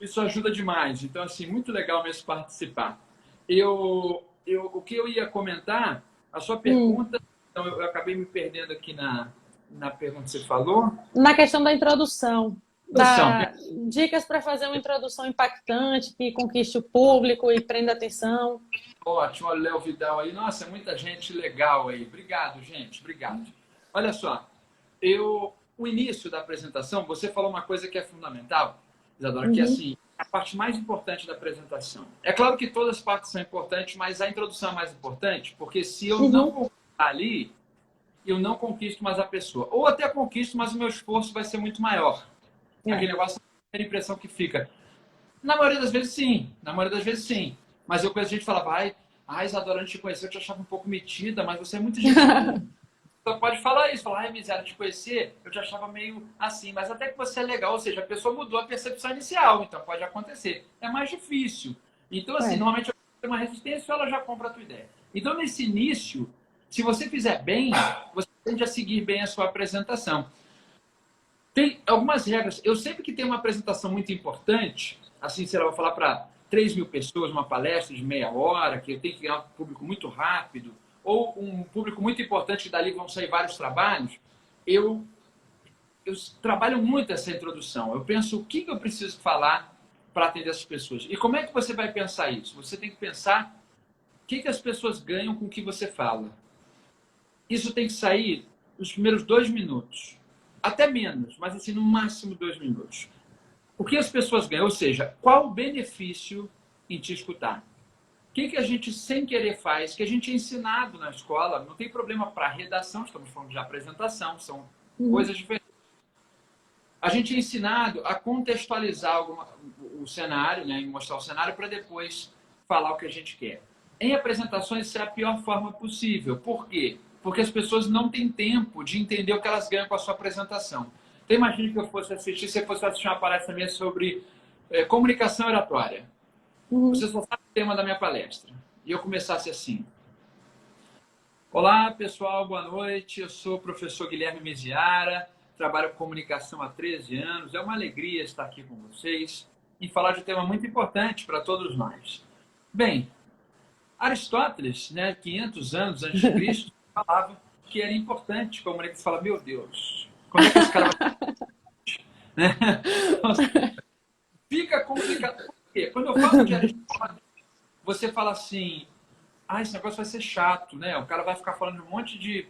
[SPEAKER 2] Isso ajuda demais. Então, assim, muito legal mesmo participar. O que eu ia comentar, a sua pergunta, então eu acabei me perdendo aqui na pergunta que você falou.
[SPEAKER 1] Na questão da introdução. Dicas para fazer uma introdução impactante, que conquiste o público e prenda atenção.
[SPEAKER 2] Ótimo, olha o Léo Vidal aí. Nossa, muita gente legal aí. Obrigado, gente. Obrigado. Olha só, o início da apresentação, você falou uma coisa que é fundamental, Isadora, que é assim, a parte mais importante da apresentação. É claro que todas as partes são importantes, mas a introdução é mais importante, porque se eu não conquistar ali, eu não conquisto mais a pessoa. Ou até conquisto, mas o meu esforço vai ser muito maior. Aquele negócio, a impressão que fica. Na maioria das vezes, sim. Na maioria das vezes, sim. Mas eu conheço gente que fala, Isadora, antes de te conhecer, eu te achava um pouco metida, mas você é muito gente boa. Você pode falar isso, falar, Miséria, te conhecer, eu te achava meio assim, mas até que você é legal, ou seja, a pessoa mudou a percepção inicial, então pode acontecer. É mais difícil. Então, assim, normalmente eu tenho uma resistência, ela já compra a tua ideia. Então, nesse início, se você fizer bem, você tende a seguir bem a sua apresentação. Tem algumas regras. Eu sempre que tenho uma apresentação muito importante, assim, sei lá, vou falar para 3.000 pessoas, uma palestra de meia hora, que eu tenho que ganhar um público muito rápido, ou um público muito importante, que dali vão sair vários trabalhos, eu trabalho muito essa introdução. Eu penso o que eu preciso falar para atender essas pessoas. E como é que você vai pensar isso? Você tem que pensar o que as pessoas ganham com o que você fala. Isso tem que sair nos primeiros 2 minutos. Até menos, mas assim, no máximo 2 minutos. O que as pessoas ganham? Ou seja, qual o benefício em te escutar? O que a gente, sem querer, faz? Que a gente é ensinado na escola, não tem problema para redação, estamos falando de apresentação, são coisas diferentes. A gente é ensinado a contextualizar o cenário, né, e mostrar o cenário para depois falar o que a gente quer. Em apresentações, isso é a pior forma possível. Por quê? Porque as pessoas não têm tempo de entender o que elas ganham com a sua apresentação. Então, imagine que eu fosse assistir, se eu fosse assistir uma palestra minha sobre comunicação oratória. Você só sabe o tema da minha palestra. E eu começasse assim. Olá, pessoal, boa noite. Eu sou o professor Guilherme Miziara, trabalho com comunicação há 13 anos. É uma alegria estar aqui com vocês e falar de um tema muito importante para todos nós. Bem, Aristóteles, né, 500 anos antes de Cristo, falava que era importante comunicar. Você fala, meu Deus, como é que esse cara vai... Fica complicado. Por quê? Quando eu falo de Aristóteles, você fala assim, esse negócio vai ser chato, né? O cara vai ficar falando de um monte de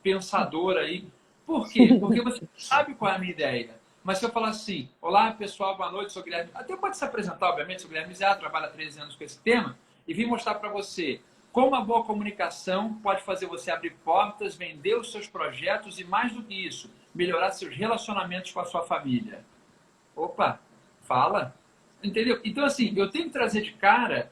[SPEAKER 2] pensador aí. Por quê? Porque você sabe qual é a minha ideia. Mas se eu falar assim, olá pessoal, boa noite, sou o Guilherme. Até pode se apresentar, obviamente, sou o Guilherme Zé, trabalho há 13 anos com esse tema, e vim mostrar para você como a boa comunicação pode fazer você abrir portas, vender os seus projetos e, mais do que isso, melhorar seus relacionamentos com a sua família. Opa, fala. Entendeu? Então, assim, eu tenho que trazer de cara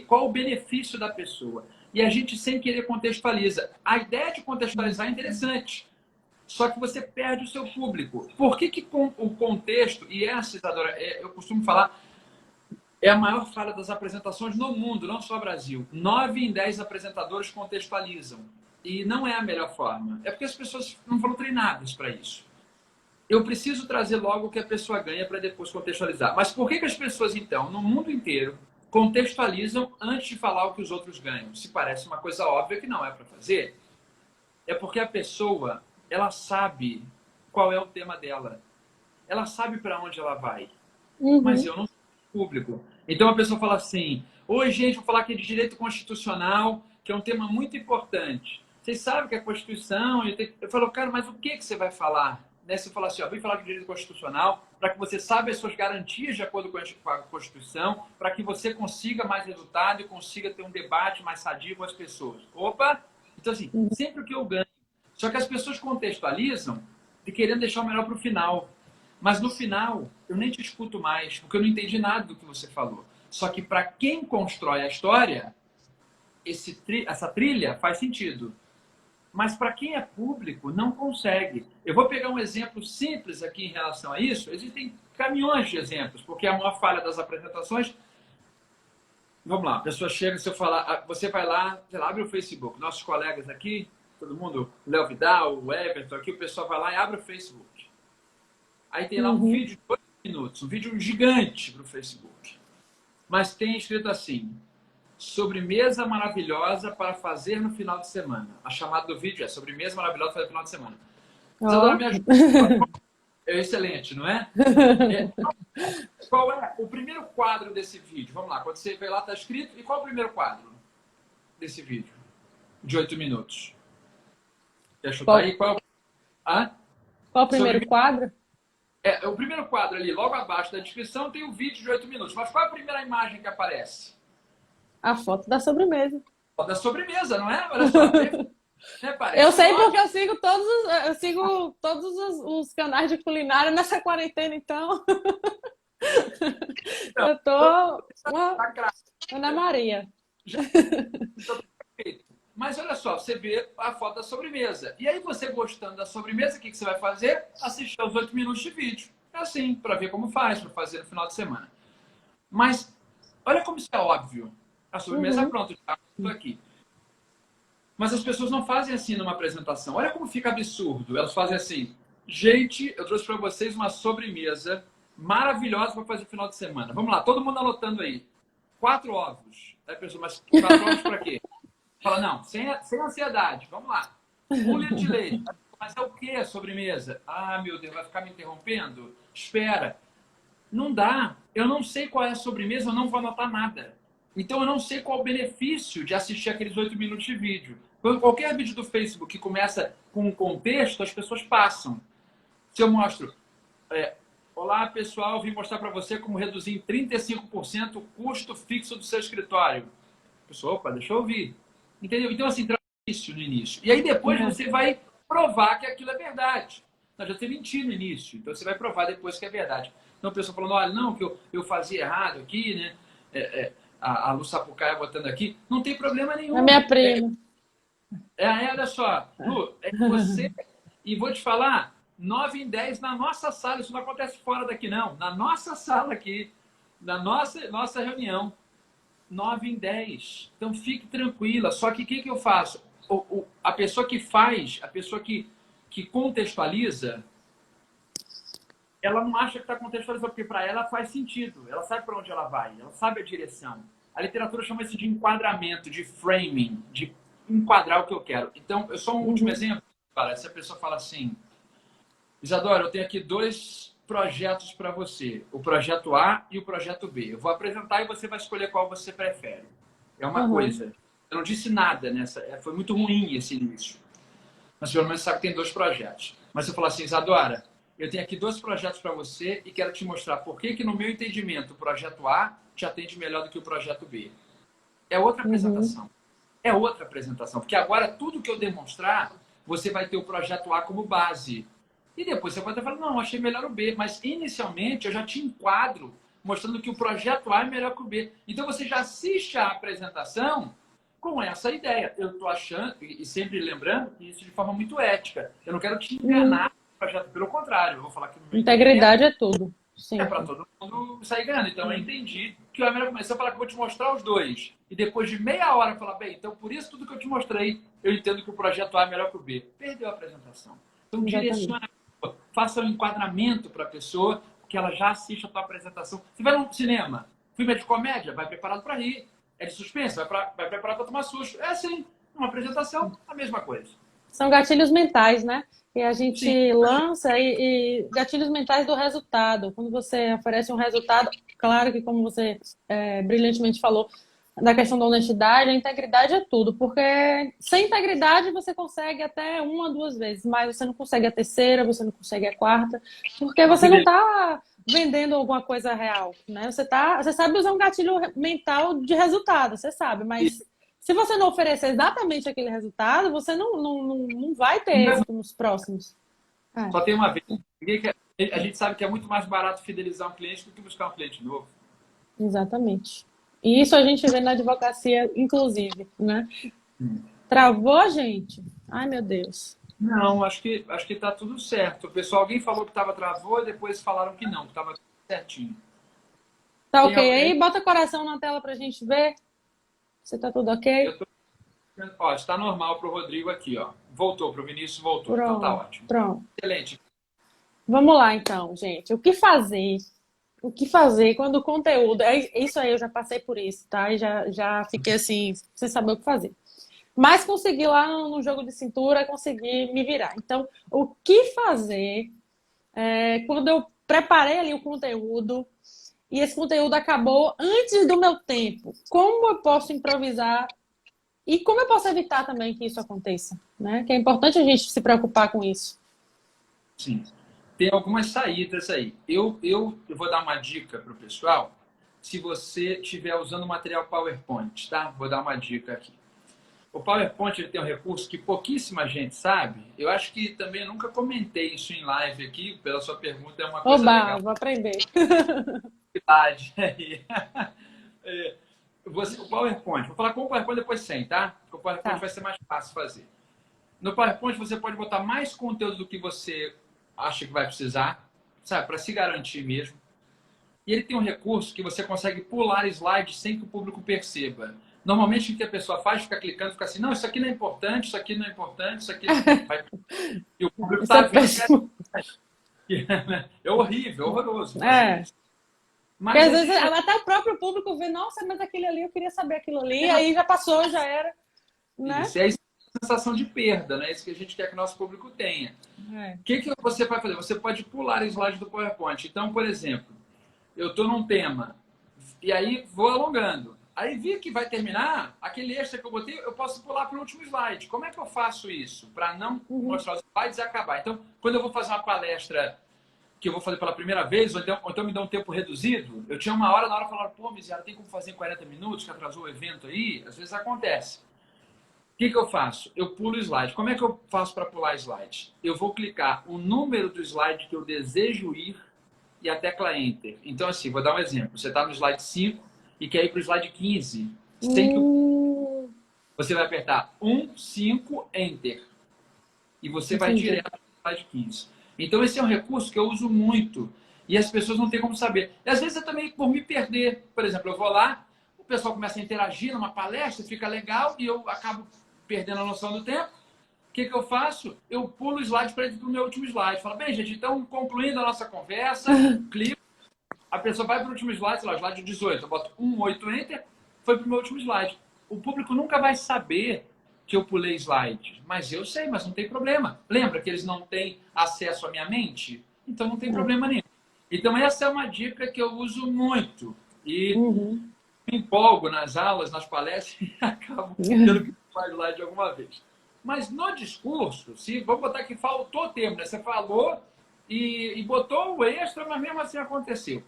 [SPEAKER 2] qual o benefício da pessoa. E a gente, sem querer, contextualiza. A ideia de contextualizar é interessante, só que você perde o seu público. Por que, o contexto, e essa, Isadora, eu costumo falar, é a maior falha das apresentações no mundo, não só no Brasil. 9 em 10 apresentadores contextualizam. E não é a melhor forma. É porque as pessoas não foram treinadas para isso. Eu preciso trazer logo o que a pessoa ganha para depois contextualizar. Mas por que as pessoas, então, no mundo inteiro, contextualizam antes de falar o que os outros ganham? Se parece uma coisa óbvia que não é para fazer. É porque a pessoa, ela sabe qual é o tema dela. Ela sabe para onde ela vai. Mas eu não sou público. Então a pessoa fala assim: oi, gente, vou falar aqui de direito constitucional, que é um tema muito importante. Vocês sabem que a Constituição... Eu falo, cara, mas o que você vai falar? Né? Você fala assim, ó, vem falar de direito constitucional para que você saiba as suas garantias de acordo com a Constituição, para que você consiga mais resultado e consiga ter um debate mais sadio com as pessoas. Opa! Então, assim, sempre o que eu ganho. Só que as pessoas contextualizam de querendo deixar o melhor para o final. Mas no final, eu nem te escuto mais, porque eu não entendi nada do que você falou. Só que para quem constrói a história, essa trilha faz sentido. Mas para quem é público, não consegue. Eu vou pegar um exemplo simples aqui em relação a isso. Existem caminhões de exemplos, porque a maior falha das apresentações... Vamos lá, a pessoa chega, se eu falar, você vai lá, sei lá, abre o Facebook. Nossos colegas aqui, todo mundo, o Léo Vidal, o Everton aqui, o pessoal vai lá e abre o Facebook. Aí tem lá um vídeo de 8 minutos, um vídeo gigante para o Facebook. Mas tem escrito assim: sobremesa maravilhosa para fazer no final de semana. A chamada do vídeo é sobremesa maravilhosa para fazer no final de semana. Isadora, me ajuda. É excelente, não é? Qual é o primeiro quadro desse vídeo? Vamos lá, quando você vê lá, está escrito. E qual é o primeiro quadro desse vídeo? De 8 minutos. Quer chutar aí? Qual
[SPEAKER 1] o primeiro quadro?
[SPEAKER 2] O primeiro quadro ali, logo abaixo da descrição, tem o vídeo de 8 minutos. Mas qual é a primeira imagem que aparece?
[SPEAKER 1] A foto da sobremesa.
[SPEAKER 2] A foto da sobremesa, não é? Olha só.
[SPEAKER 1] Eu sei porque eu sigo todos os canais de culinária nessa quarentena, então. Eu tô uma Ana Maria.
[SPEAKER 2] Mas olha só, você vê a foto da sobremesa. E aí você gostando da sobremesa, o que você vai fazer? Assistir aos 8 minutos de vídeo. É assim, para ver como faz, para fazer no final de semana. Mas olha como isso é óbvio. A sobremesa é pronta, já estou aqui. Mas as pessoas não fazem assim numa apresentação. Olha como fica absurdo. Elas fazem assim: gente, eu trouxe para vocês uma sobremesa maravilhosa para fazer no final de semana. Vamos lá, todo mundo anotando aí. 4 ovos. Aí a pessoa, mas 4 ovos para quê? Fala, não, sem ansiedade. Vamos lá. 1 litro de leite. Mas é o que a sobremesa? Ah, meu Deus, vai ficar me interrompendo? Espera. Não dá. Eu não sei qual é a sobremesa, eu não vou anotar nada. Então eu não sei qual o benefício de assistir aqueles 8 minutos de vídeo. Qualquer vídeo do Facebook que começa com um contexto, as pessoas passam. Se eu mostro, olá pessoal, vim mostrar para você como reduzir em 35% o custo fixo do seu escritório. A pessoa, opa, deixa eu ouvir. Entendeu? Então assim, início no início. E aí depois você vai provar que aquilo é verdade. Não adianta você mentir no início. Então você vai provar depois que é verdade. Então a pessoa falando, olha, não, que eu fazia errado aqui, né? A Lu Sapucaia botando aqui, não tem problema nenhum.
[SPEAKER 1] É minha prima.
[SPEAKER 2] Olha só, Lu, você... E vou te falar, 9 em 10 na nossa sala, isso não acontece fora daqui não, na nossa sala aqui, na nossa reunião, 9 em 10. Então fique tranquila, só que o que eu faço? A pessoa que faz, a pessoa que contextualiza, ela não acha que está contextualizando, porque para ela faz sentido. Ela sabe para onde ela vai, ela sabe a direção. A literatura chama isso de enquadramento, de framing, de enquadrar o que eu quero. Então, eu só um último exemplo. Se a pessoa fala assim, Isadora, eu tenho aqui 2 projetos para você. O projeto A e o projeto B. Eu vou apresentar e você vai escolher qual você prefere. É uma coisa. Eu não disse nada nessa. Foi muito ruim esse início. Mas pelo menos sabe que tem 2 projetos. Mas você fala assim, Isadora, eu tenho aqui 2 projetos para você e quero te mostrar por que no meu entendimento, o projeto A te atende melhor do que o projeto B. É outra apresentação. É outra apresentação. Porque agora, tudo que eu demonstrar, você vai ter o projeto A como base. E depois você pode até falar, não, achei melhor o B. Mas, inicialmente, eu já te enquadro mostrando que o projeto A é melhor que o B. Então você já assiste a apresentação com essa ideia. Eu estou achando, e sempre lembrando, que isso de forma muito ética. Eu não quero te enganar no projeto, pelo contrário, eu vou falar que no meu
[SPEAKER 1] Integridade é tudo.
[SPEAKER 2] é para todo mundo sair ganhando. Então eu entendi que a melhor coisa, se eu falar que eu vou te mostrar os dois, e depois de meia hora eu falar, bem, então por isso tudo que eu te mostrei, eu entendo que o projeto A é melhor que o B. Perdeu a apresentação. Então direciona, faça um enquadramento para a pessoa, que ela já assiste a tua apresentação. Você vai no cinema, filme é de comédia, vai preparado para rir. É de suspense, vai preparado para tomar susto. É assim, uma apresentação, a mesma coisa.
[SPEAKER 1] São gatilhos mentais, né? E a gente
[SPEAKER 2] Sim.
[SPEAKER 1] lança e gatilhos mentais do resultado. Quando você oferece um resultado, claro que como você brilhantemente falou, da questão da honestidade, a integridade é tudo. Porque sem integridade você consegue até uma, duas vezes, mas você não consegue a terceira, você não consegue a quarta, porque você não está vendendo alguma coisa real, né? Você sabe usar um gatilho mental de resultado, você sabe, mas se você não oferecer exatamente aquele resultado, você não vai ter êxito nos próximos.
[SPEAKER 2] Só tem uma vez. A gente sabe que é muito mais barato fidelizar um cliente do que buscar um cliente novo.
[SPEAKER 1] Exatamente. E isso a gente vê na advocacia, inclusive, né? Travou a gente. Ai, meu Deus.
[SPEAKER 2] Não, acho que tá tudo certo. O pessoal, alguém falou que travou e depois falaram que não, que estava tudo certinho.
[SPEAKER 1] Tá ok aí? Bota coração na tela pra gente ver se tá tudo ok.
[SPEAKER 2] Ó, está normal para o Rodrigo aqui, ó. Voltou, para o Vinícius voltou.
[SPEAKER 1] Pronto,
[SPEAKER 2] então tá ótimo.
[SPEAKER 1] Pronto.
[SPEAKER 2] Excelente.
[SPEAKER 1] Vamos lá, então, gente. O que fazer? O que fazer quando o conteúdo... Isso aí, eu já passei por isso, tá? E já fiquei assim, sem saber o que fazer. Mas consegui lá no jogo de cintura, consegui me virar. Então, o que fazer quando eu preparei ali o conteúdo e esse conteúdo acabou antes do meu tempo? Como eu posso improvisar e como eu posso evitar também que isso aconteça? Né? Que é importante a gente se preocupar com isso.
[SPEAKER 2] Sim. Tem algumas saídas aí. Eu vou dar uma dica para o pessoal. Se você estiver usando material PowerPoint, tá? Vou dar uma dica aqui. O PowerPoint ele tem um recurso que pouquíssima gente sabe. Eu acho que também eu nunca comentei isso em live aqui, pela sua pergunta, é uma coisa legal.
[SPEAKER 1] Vou aprender.
[SPEAKER 2] O PowerPoint, vou falar com o PowerPoint depois sem, tá? Porque o PowerPoint vai ser mais fácil fazer. No PowerPoint você pode botar mais conteúdo do que você acha que vai precisar, sabe? Para se garantir mesmo. E ele tem um recurso que você consegue pular slides sem que o público perceba. Normalmente o que a pessoa faz, fica clicando, fica assim, não, isso aqui não é importante, isso aqui não é importante, isso aqui... E o público está vendo. É horrível, horroroso.
[SPEAKER 1] Mas às vezes até o próprio público vê, nossa, mas aquele ali, eu queria saber aquilo ali, aí já passou, já era. Né?
[SPEAKER 2] Isso é a sensação de perda, né? Isso que a gente quer que o nosso público tenha. O que você vai fazer? Você pode pular slides do PowerPoint. Então, por exemplo, eu estou num tema e aí vou alongando. Aí vi que vai terminar, aquele extra que eu botei, eu posso pular para o último slide. Como é que eu faço isso? Para não mostrar os slides e acabar. Então, quando eu vou fazer uma palestra que eu vou fazer pela primeira vez, ou então me dá um tempo reduzido, eu tinha uma hora, na hora falaram, pô, Miziara, tem como fazer em 40 minutos, que atrasou o evento aí? Às vezes acontece. O que eu faço? Eu pulo o slide. Como é que eu faço para pular slide? Eu vou clicar o número do slide que eu desejo ir e a tecla Enter. Então, assim, vou dar um exemplo. Você está no slide 5 e quer ir para o slide 15. Você vai apertar 1, 5, Enter. E você vai direto para o slide 15. Então, esse é um recurso que eu uso muito. E as pessoas não têm como saber. E às vezes é também por me perder. Por exemplo, eu vou lá, o pessoal começa a interagir numa palestra, fica legal, e eu acabo perdendo a noção do tempo. O que eu faço? Eu pulo o slide para ir para o meu último slide. Falo, bem, gente, então, concluindo a nossa conversa, clico, a pessoa vai para o último slide, sei lá, slide 18. Eu boto 1, 8, Enter, foi para o meu último slide. O público nunca vai saber que eu pulei slide. Mas eu sei, mas não tem problema. Lembra que eles não têm acesso à minha mente? Então não tem problema nenhum. Então essa é uma dica que eu uso muito. E me empolgo nas aulas, nas palestras e acabo tendo que pular slide alguma vez. Mas no discurso, vamos botar que faltou tempo, né? Você falou e botou o extra, mas mesmo assim aconteceu.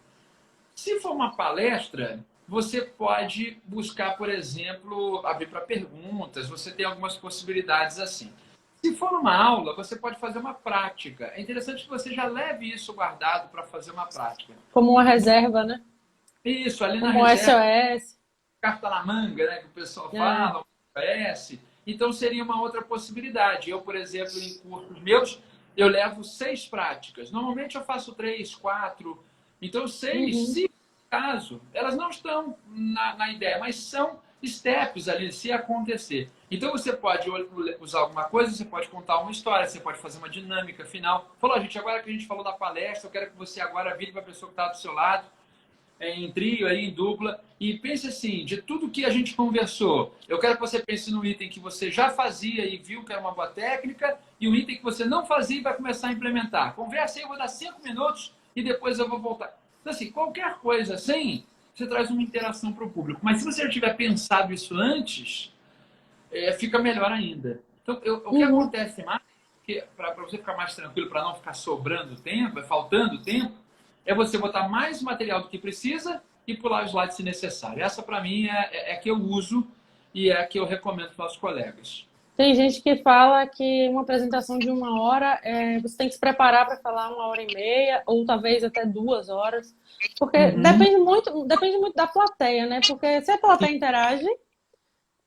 [SPEAKER 2] Se for uma palestra, você pode buscar, por exemplo, abrir para perguntas, você tem algumas possibilidades assim. Se for uma aula, você pode fazer uma prática. É interessante que você já leve isso guardado para fazer uma prática.
[SPEAKER 1] Como uma reserva, né?
[SPEAKER 2] Isso, ali na
[SPEAKER 1] Como
[SPEAKER 2] reserva,
[SPEAKER 1] SOS.
[SPEAKER 2] carta na manga, né, que o pessoal fala, parece. Então, seria uma outra possibilidade. Eu, por exemplo, em cursos meus, eu levo 6 práticas. Normalmente eu faço 3, 4. Então, 6,
[SPEAKER 1] Uhum.
[SPEAKER 2] se caso, elas não estão na ideia, mas são steps ali, se acontecer. Então, você pode usar alguma coisa, você pode contar uma história, você pode fazer uma dinâmica final. Falou, gente, agora que a gente falou da palestra, eu quero que você agora vire para a pessoa que está do seu lado, em trio, aí, em dupla, e pense assim, de tudo que a gente conversou, eu quero que você pense no item que você já fazia e viu que era uma boa técnica, e um item que você não fazia e vai começar a implementar. Conversa aí, eu vou dar 5 minutos e depois eu vou voltar. Então, assim, qualquer coisa assim, você traz uma interação para o público. Mas se você já tiver pensado isso antes, fica melhor ainda. Então, o que
[SPEAKER 1] Uhum.
[SPEAKER 2] acontece mais, para você ficar mais tranquilo, para não ficar sobrando tempo, faltando tempo, é você botar mais material do que precisa e pular os slides se necessário. Essa, para mim, é a que eu uso e é a que eu recomendo para os nossos colegas.
[SPEAKER 1] Tem gente que fala que uma apresentação de 1 hora, você tem que se preparar para falar 1 hora e meia, ou talvez até 2 horas, porque
[SPEAKER 2] Uhum.
[SPEAKER 1] depende muito da plateia, né? Porque se a plateia interage,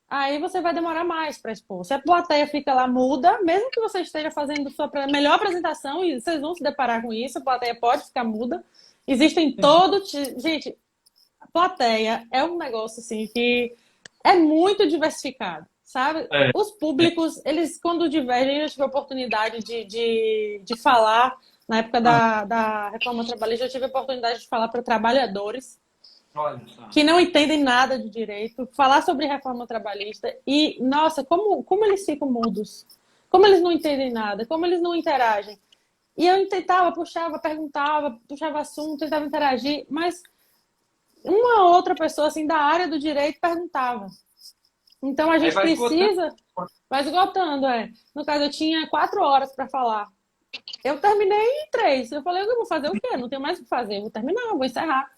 [SPEAKER 1] aí você vai demorar mais para expor. Se a plateia fica lá muda, mesmo que você esteja fazendo sua melhor apresentação, e vocês vão se deparar com isso, a plateia pode ficar muda. Existem todo. Gente, a plateia é um negócio assim que é muito diversificado, sabe?
[SPEAKER 2] É,
[SPEAKER 1] Os públicos, eles, quando divergem, eu tive a oportunidade de falar, na época
[SPEAKER 2] ah,
[SPEAKER 1] da reforma trabalhista, eu tive a oportunidade de falar para trabalhadores
[SPEAKER 2] olha só.
[SPEAKER 1] que não entendem nada de direito, falar sobre reforma trabalhista e, nossa, como eles ficam mudos, como eles não entendem nada, como eles não interagem. E eu tentava, puxava, perguntava, puxava assunto, tentava interagir, mas uma outra pessoa assim da área do direito perguntava. Então a
[SPEAKER 2] Aí
[SPEAKER 1] gente
[SPEAKER 2] vai esgotando.
[SPEAKER 1] precisa, vai esgotando, é. No caso, eu tinha 4 horas para falar. Eu terminei em 3. Eu falei, eu vou fazer o quê? Não tenho mais o que fazer. Eu vou terminar, eu vou encerrar.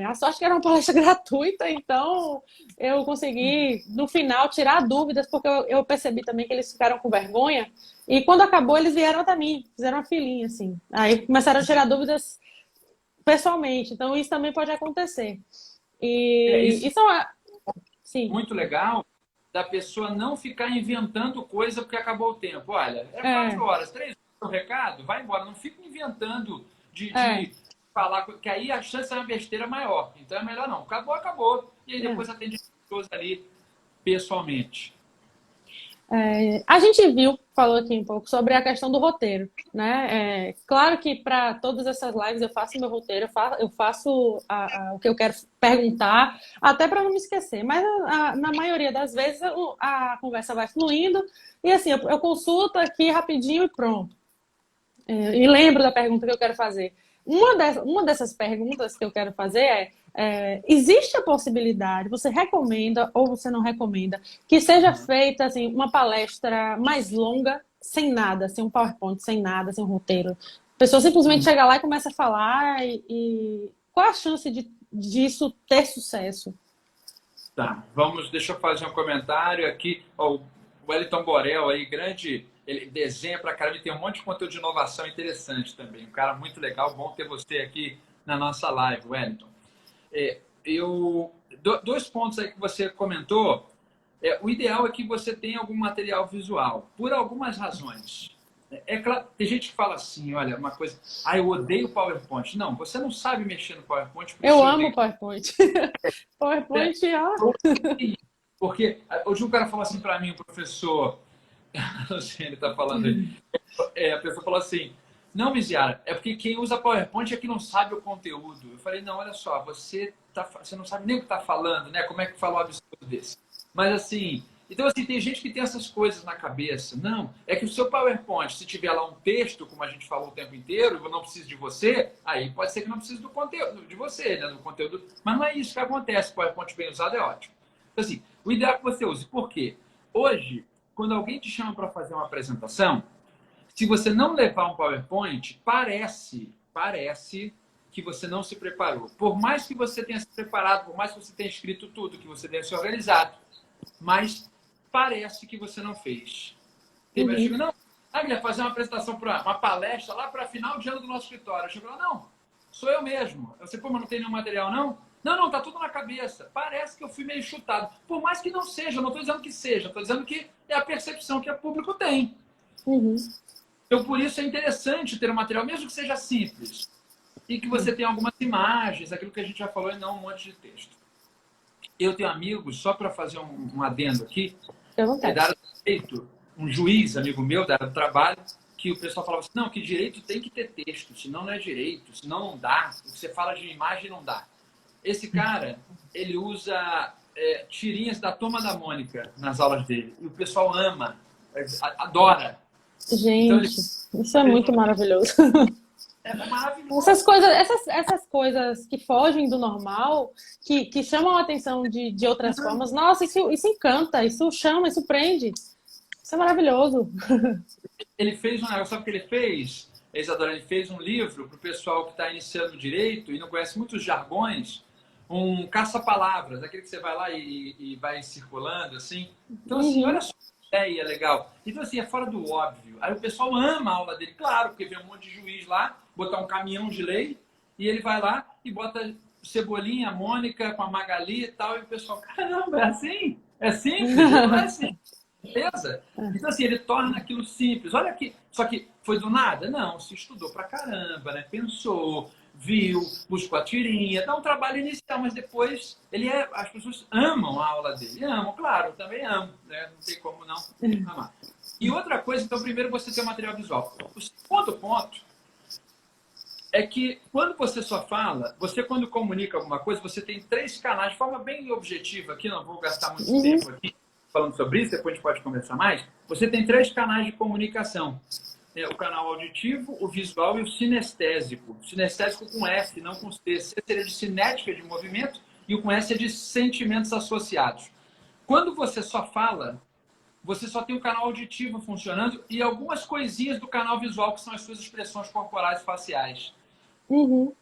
[SPEAKER 1] A sorte que era uma palestra gratuita, então eu consegui, no final, tirar dúvidas, porque eu percebi também que eles ficaram com vergonha. E quando acabou, eles vieram até mim, fizeram uma filinha, assim. Aí começaram a tirar dúvidas pessoalmente. Então isso também pode acontecer. E
[SPEAKER 2] Isso
[SPEAKER 1] isso é sim.
[SPEAKER 2] muito legal da pessoa não ficar inventando coisa porque acabou o tempo. Olha, é
[SPEAKER 1] É,
[SPEAKER 2] 4 horas, 3 horas o recado, vai embora. Não fica inventando
[SPEAKER 1] é,
[SPEAKER 2] de falar, que aí a chance é uma besteira maior. Então é melhor não. Acabou, acabou. E aí
[SPEAKER 1] é.
[SPEAKER 2] depois atende as pessoas ali pessoalmente.
[SPEAKER 1] A gente viu, falou aqui um pouco sobre a questão do roteiro, né? Claro que para todas essas lives eu faço meu roteiro, eu faço o que eu quero perguntar, até para não me esquecer. Mas na maioria das vezes a conversa vai fluindo e assim eu consulto aqui rapidinho e pronto. E lembro da pergunta que eu quero fazer. Uma dessas perguntas que eu quero fazer existe a possibilidade, você recomenda ou você não recomenda, que seja feita assim, uma palestra mais longa, sem nada, sem um PowerPoint, sem nada, sem um roteiro? A pessoa simplesmente chega lá e começa a falar qual a chance disso ter sucesso?
[SPEAKER 2] Tá, deixa eu fazer um comentário aqui. Ó, o Wellington Borel aí, grande, ele desenha pra caramba e tem um monte de conteúdo de inovação interessante também. Um cara muito legal, bom ter você aqui na nossa live, Wellington. Dois pontos aí que você comentou. O ideal é que você tenha algum material visual, por algumas razões. Claro, tem gente que fala assim, olha, uma coisa, eu odeio PowerPoint. Não, você não sabe mexer no PowerPoint, por isso
[SPEAKER 1] Eu
[SPEAKER 2] você
[SPEAKER 1] amo
[SPEAKER 2] odeia.
[SPEAKER 1] PowerPoint. PowerPoint, ó.
[SPEAKER 2] Porque hoje um cara falou assim para mim, o professor, não sei, ele está falando aí, a pessoa falou assim, não, Miziara, é porque quem usa PowerPoint é que não sabe o conteúdo. Eu falei, não, olha só, você não sabe nem o que está falando, né? Como é que fala um absurdo desse? Mas assim, então assim, tem gente que tem essas coisas na cabeça. Não, é que o seu PowerPoint, se tiver lá um texto, como a gente falou o tempo inteiro, e não precisa de você, aí pode ser que não precise do conteúdo de você, né? Do conteúdo. Mas não é isso que acontece. O PowerPoint bem usado é ótimo. Então, assim, o ideal é que você use. Por quê? Hoje, quando alguém te chama para fazer uma apresentação, se você não levar um PowerPoint, parece que você não se preparou. Por mais que você tenha se preparado, por mais que você tenha escrito tudo, que você tenha se organizado, mas parece que você não fez. Teve
[SPEAKER 1] Uhum.
[SPEAKER 2] chego, não, Guilherme, fazer uma apresentação para uma palestra lá para final de ano do nosso escritório. Eu chego lá, não. sou eu mesmo. Eu sei, pô, mas não tem nenhum material, não? Não, tá tudo na cabeça. Parece que eu fui meio chutado. Por mais que não seja, eu não estou dizendo que seja, estou dizendo que é a percepção que o público tem.
[SPEAKER 1] Uhum.
[SPEAKER 2] Então, por isso é interessante ter um material, mesmo que seja simples, e que você tenha algumas imagens, aquilo que a gente já falou, e não um monte de texto. Eu tenho amigos, só para fazer um adendo aqui, da área do direito, um juiz, amigo meu, da área do trabalho, que o pessoal falava assim, não, que direito tem que ter texto, senão não é direito, senão não dá, você fala de imagem não dá. Esse cara, ele usa tirinhas da Turma da Mônica nas aulas dele, e o pessoal ama, adora.
[SPEAKER 1] Gente, então, isso é muito maravilhoso.
[SPEAKER 2] É maravilhoso.
[SPEAKER 1] Essas coisas que fogem do normal, que chamam a atenção de outras formas, nossa, isso encanta, isso chama, isso prende. Isso é maravilhoso.
[SPEAKER 2] Ele fez um negócio, sabe o que ele fez? Isadora, ele fez um livro para o pessoal que está iniciando direito e não conhece muitos jargões, um caça-palavras, aquele que você vai lá e vai circulando, assim. Então, assim, olha só que ideia legal. Então, assim, é fora do óbvio. Aí o pessoal ama a aula dele, claro, porque vem um monte de juiz lá, botar um caminhão de lei, e ele vai lá e bota Cebolinha, Mônica com a Magali e tal, e o pessoal, caramba, é assim? É simples? Não é assim. Beleza? Então, assim, ele torna aquilo simples. Olha aqui, só que foi do nada? Não, se estudou pra caramba, né? Pensou, viu, buscou a tirinha, dá um trabalho inicial, mas depois as pessoas amam a aula dele. Amam, claro, eu também amo, né? Não tem como não amar. E outra coisa, então, primeiro você tem o material visual. O segundo ponto é que quando você só fala, você quando comunica alguma coisa, você tem 3 canais, de forma bem objetiva aqui, não vou gastar muito tempo aqui falando sobre isso, depois a gente pode conversar mais. Você tem 3 canais de comunicação. O canal auditivo, o visual e o sinestésico. Sinestésico com S, não com C. C seria de cinética, de movimento, e o com S é de sentimentos associados. Quando você só fala, você só tem o canal auditivo funcionando e algumas coisinhas do canal visual, que são as suas expressões corporais e faciais.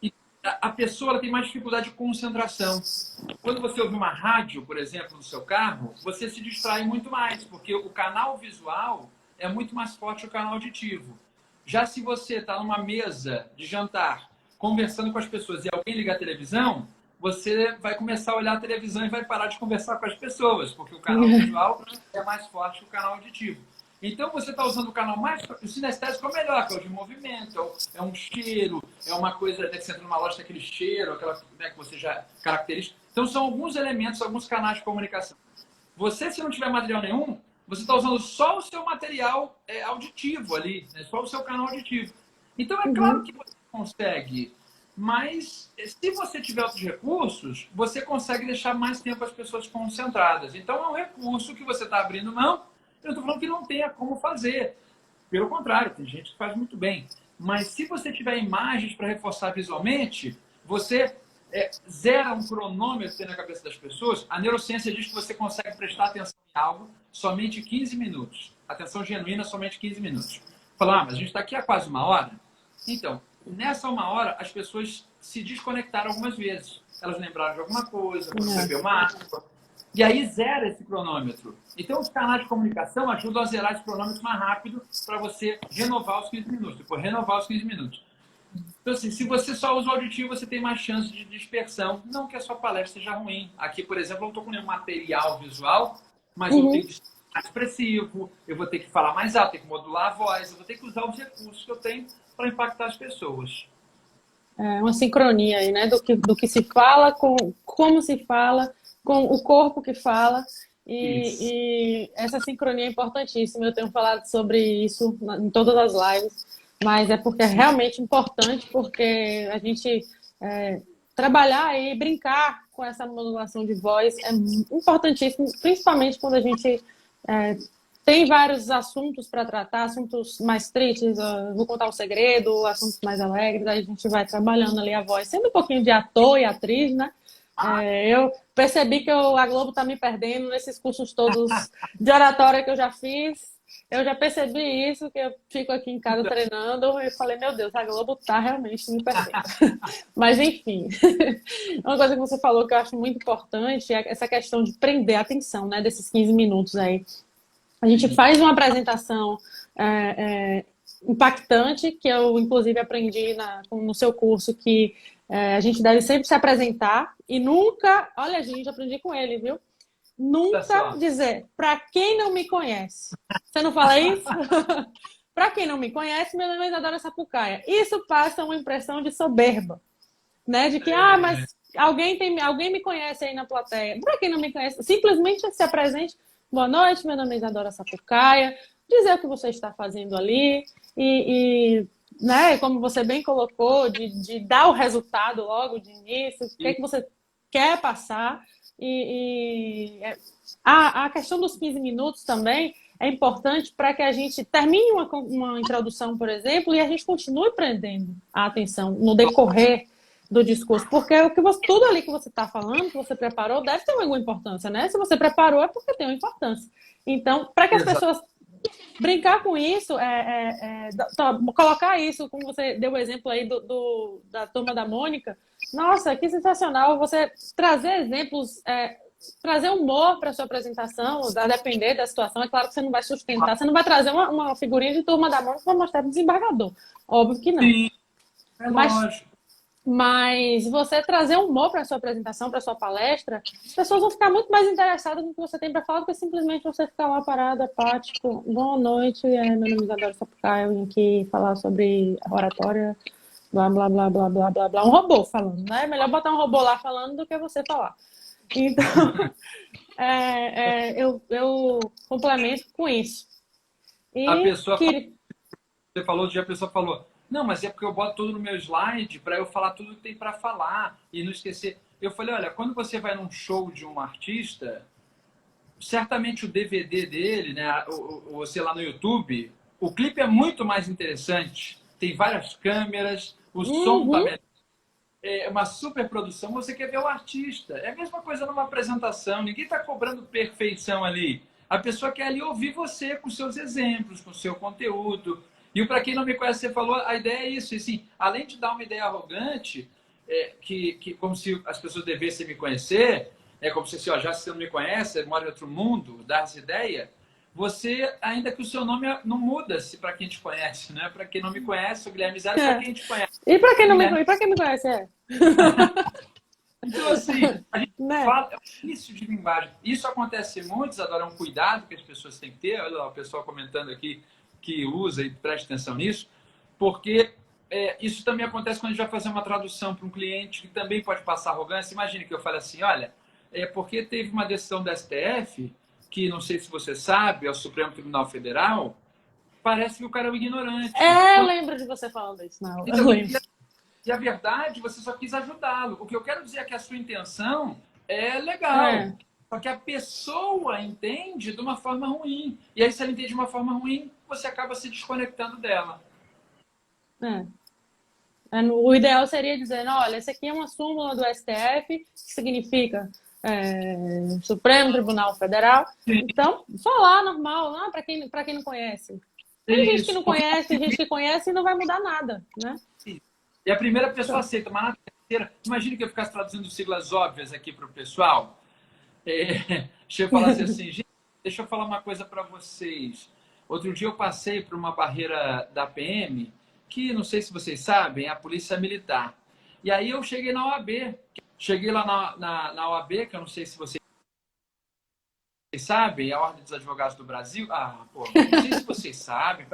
[SPEAKER 2] E a pessoa ela tem mais dificuldade de concentração. Quando você ouve uma rádio, por exemplo, no seu carro, você se distrai muito mais, porque o canal visual é muito mais forte que o canal auditivo. Já se você está numa mesa de jantar, conversando com as pessoas e alguém liga a televisão, você vai começar a olhar a televisão e vai parar de conversar com as pessoas, porque o canal visual é mais forte que o canal auditivo. Então, você está usando o canal mais... O sinestésico é o melhor, que é o de movimento, é um cheiro, é uma coisa, né, que você entra numa loja, tem aquele cheiro, aquela, né, que você já caracteriza. Então, são alguns elementos, alguns canais de comunicação. Você, se não tiver material nenhum, você está usando só o seu material auditivo ali, né, só o seu canal auditivo. Então, é claro que você consegue, mas se você tiver outros recursos, você consegue deixar mais tempo as pessoas concentradas. Então, é um recurso que você está abrindo mão. Eu estou falando que não tenha como fazer. Pelo contrário, tem gente que faz muito bem. Mas se você tiver imagens para reforçar visualmente, você zera um cronômetro na cabeça das pessoas. A neurociência diz que você consegue prestar atenção em algo somente 15 minutos. Atenção genuína, somente 15 minutos. Falar, mas a gente está aqui há quase 1 hora. Então, nessa 1 hora, as pessoas se desconectaram algumas vezes. Elas lembraram de alguma coisa, quando bebeu uma água. E aí zera esse cronômetro. Então, os canais de comunicação ajudam a zerar esse cronômetro mais rápido para você renovar os 15 minutos. Depois, renovar os 15 minutos. Então, assim, se você só usa o auditivo, você tem mais chance de dispersão. Não que a sua palestra seja ruim. Aqui, por exemplo, eu não estou com nenhum material visual, mas eu tenho que ser mais expressivo, eu vou ter que falar mais alto, ter que modular a voz, eu vou ter que usar os recursos que eu tenho para impactar as pessoas.
[SPEAKER 1] É uma sincronia aí, né? Do que se fala, com como se fala, com o corpo que fala. E essa sincronia é importantíssima. Eu tenho falado sobre isso em todas as lives, mas é porque é realmente importante, porque a gente trabalhar e brincar com essa modulação de voz é importantíssimo, principalmente quando a gente tem vários assuntos para tratar, assuntos mais tristes, vou contar um segredo, assuntos mais alegres, aí a gente vai trabalhando ali a voz, sendo um pouquinho de ator e atriz, né? Eu percebi que a Globo está me perdendo nesses cursos todos de oratória que eu já fiz. Eu já percebi isso, que eu fico aqui em casa treinando e falei, meu Deus, a Globo está realmente me perdendo. Mas, enfim, uma coisa que você falou que eu acho muito importante é essa questão de prender a atenção, né, desses 15 minutos aí. A gente faz uma apresentação impactante, que eu, inclusive, aprendi no seu curso, que a gente deve sempre se apresentar e nunca... Olha, gente, aprendi com ele, viu? Nunca dizer, para quem não me conhece. Você não fala isso? Para quem não me conhece, meu nome é Isadora Sapucaia. Isso passa uma impressão de soberba, né? De que, mas alguém me conhece aí na plateia. Para quem não me conhece, simplesmente se apresente. Boa noite, meu nome é Isadora Sapucaia. Dizer o que você está fazendo ali né, como você bem colocou, de dar o resultado logo de início, o que é que você quer passar. A questão dos 15 minutos também é importante para que a gente termine uma introdução, por exemplo, e a gente continue prendendo a atenção no decorrer do discurso, porque tudo ali que você está falando, que você preparou, deve ter alguma importância, né? Se você preparou, é porque tem uma importância. Então, para que as pessoas brincar com isso, colocar isso, como você deu o exemplo aí da Turma da Mônica, nossa, que sensacional você trazer exemplos, trazer humor para a sua apresentação, a depender da situação. É claro que você não vai sustentar, você não vai trazer uma figurinha de Turma da Mônica para mostrar para o desembargador. Óbvio que não.
[SPEAKER 2] Sim, lógico.
[SPEAKER 1] Mas você trazer humor para a sua apresentação, para a sua palestra, as pessoas vão ficar muito mais interessadas no que você tem para falar do que simplesmente você ficar lá parado, apático. Boa noite, meu nome é Isadora Sapucaia, eu vim aqui falar sobre oratória, blá, blá, blá, blá, blá, blá, blá. Um robô falando, né? É melhor botar um robô lá falando do que você falar. Então, eu complemento com isso.
[SPEAKER 2] A pessoa você falou, a pessoa falou, não, mas é porque eu boto tudo no meu slide para eu falar tudo que tem para falar e não esquecer. Eu falei, olha, quando você vai num show de um artista, certamente o DVD dele, né, ou sei lá, no YouTube, o clipe é muito mais interessante. Tem várias câmeras, o som também é uma super produção. Você quer ver o artista. É a mesma coisa numa apresentação. Ninguém está cobrando perfeição ali. A pessoa quer ali ouvir você com seus exemplos, com o seu conteúdo. E para quem não me conhece, você falou, a ideia é isso. E, assim, além de dar uma ideia arrogante, que como se as pessoas devessem me conhecer, como se assim, ó, já se você não me conhece, mora em outro mundo, dá essa ideia, você, ainda que o seu nome não muda-se para quem te conhece, né? Para quem não me conhece, o Guilherme Zara, para quem te conhece.
[SPEAKER 1] E para quem, quem me conhece,
[SPEAKER 2] Então, assim, a gente fala, é um início de linguagem. Isso acontece muito, Isadora, é um cuidado que as pessoas têm que ter. Olha lá, o pessoal comentando aqui que usa e preste atenção nisso, porque isso também acontece quando a gente vai fazer uma tradução para um cliente que também pode passar arrogância. Imagine que eu fale assim, olha, porque teve uma decisão da STF, que não sei se você sabe, é o Supremo Tribunal Federal, parece que o cara é um ignorante.
[SPEAKER 1] Eu lembro de você falando isso. Não, eu lembro.
[SPEAKER 2] E a verdade, você só quis ajudá-lo. O que eu quero dizer é que a sua intenção é legal. Só que a pessoa entende de uma forma ruim. E aí, se ela entende de uma forma ruim, você acaba se desconectando dela.
[SPEAKER 1] O ideal seria dizer, olha, esse aqui é uma súmula do STF, que significa Supremo Tribunal Federal. Sim. Então, falar normal, para quem não conhece. Tem gente que não conhece, tem gente que conhece e não vai mudar nada, né?
[SPEAKER 2] Sim. E a primeira pessoa aceita, mas na terceira, imagine que eu ficasse traduzindo siglas óbvias aqui para o pessoal. Chega e falasse assim, gente, deixa eu falar uma coisa para vocês. Outro dia eu passei por uma barreira da PM, que não sei se vocês sabem, é a Polícia Militar. E aí eu cheguei na OAB. Cheguei lá na OAB, que eu não sei se vocês sabem, é a Ordem dos Advogados do Brasil. Não sei se vocês sabem.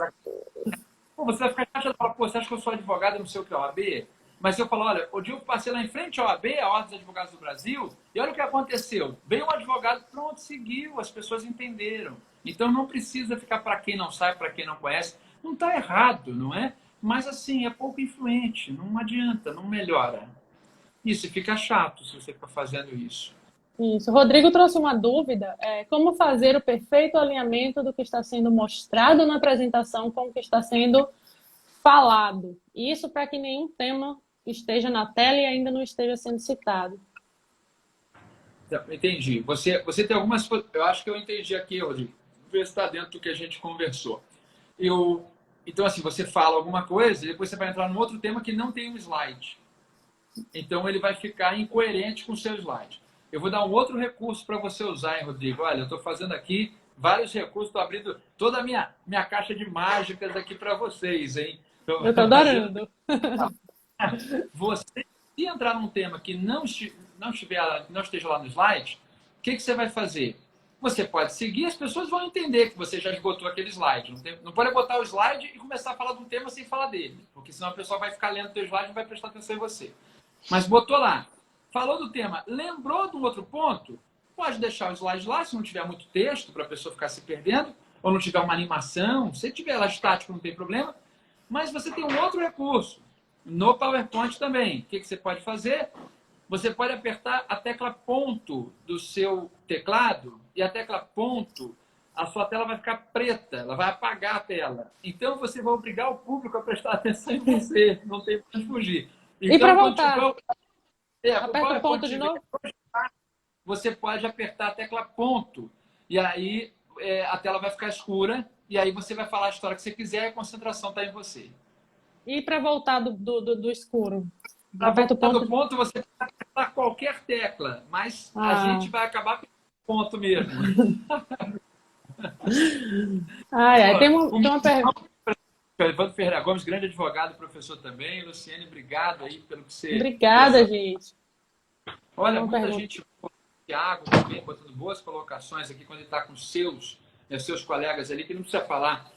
[SPEAKER 2] Você vai ficar chateado e falar, você acha que eu sou advogado e não sei o que é a OAB? Mas eu falo, olha, o dia eu passei lá em frente à OAB, a Ordem dos Advogados do Brasil, e olha o que aconteceu. Veio um advogado, pronto, seguiu, as pessoas entenderam. Então não precisa ficar para quem não sabe, para quem não conhece. Não está errado, não é? Mas assim, é pouco influente, não adianta, não melhora. Isso fica chato se você ficar fazendo isso.
[SPEAKER 1] Isso. O Rodrigo trouxe uma dúvida, como fazer o perfeito alinhamento do que está sendo mostrado na apresentação com o que está sendo falado. Isso para que nenhum tema esteja na tela e ainda não esteja sendo citado.
[SPEAKER 2] Entendi. Você tem algumas coisas... Eu acho que eu entendi aqui, Rodrigo. Vamos ver se está dentro do que a gente conversou. Então, assim, você fala alguma coisa e depois você vai entrar num outro tema que não tem um slide. Então, ele vai ficar incoerente com o seu slide. Eu vou dar um outro recurso para você usar, hein, Rodrigo? Olha, eu estou fazendo aqui vários recursos. Estou abrindo toda a minha caixa de mágicas aqui para vocês, hein?
[SPEAKER 1] Eu estou adorando.
[SPEAKER 2] Você, se entrar num tema que não esteja lá no slide, o que você vai fazer? Você pode seguir, as pessoas vão entender que você já esgotou aquele slide. Não pode botar o slide e começar a falar de um tema sem falar dele, porque senão a pessoa vai ficar lendo o teu slide e não vai prestar atenção em você. Mas botou lá, falou do tema, lembrou de um outro ponto, pode deixar o slide lá, se não tiver muito texto para a pessoa ficar se perdendo, ou não tiver uma animação, se tiver lá estático não tem problema, mas você tem um outro recurso, no PowerPoint também. O que você pode fazer? Você pode apertar a tecla ponto do seu teclado e a tecla ponto, a sua tela vai ficar preta, ela vai apagar a tela. Então você vai obrigar o público a prestar atenção em você, não tem como fugir. Então,
[SPEAKER 1] e para voltar,
[SPEAKER 2] aperta
[SPEAKER 1] o ponto de novo?
[SPEAKER 2] Você pode apertar a tecla ponto e aí a tela vai ficar escura e aí você vai falar a história que você quiser e a concentração está em você.
[SPEAKER 1] E para voltar do escuro?
[SPEAKER 2] Aperta o ponto, você pode apertar qualquer tecla, mas a gente vai acabar com o ponto mesmo.
[SPEAKER 1] Tem uma pergunta.
[SPEAKER 2] Evandro Ferreira Gomes, grande advogado, professor também. Luciane, obrigado aí pelo que você...
[SPEAKER 1] Obrigada, gente.
[SPEAKER 2] Olha, muita gente... Tiago também botando boas colocações aqui quando ele está com seus colegas ali, que não precisa falar,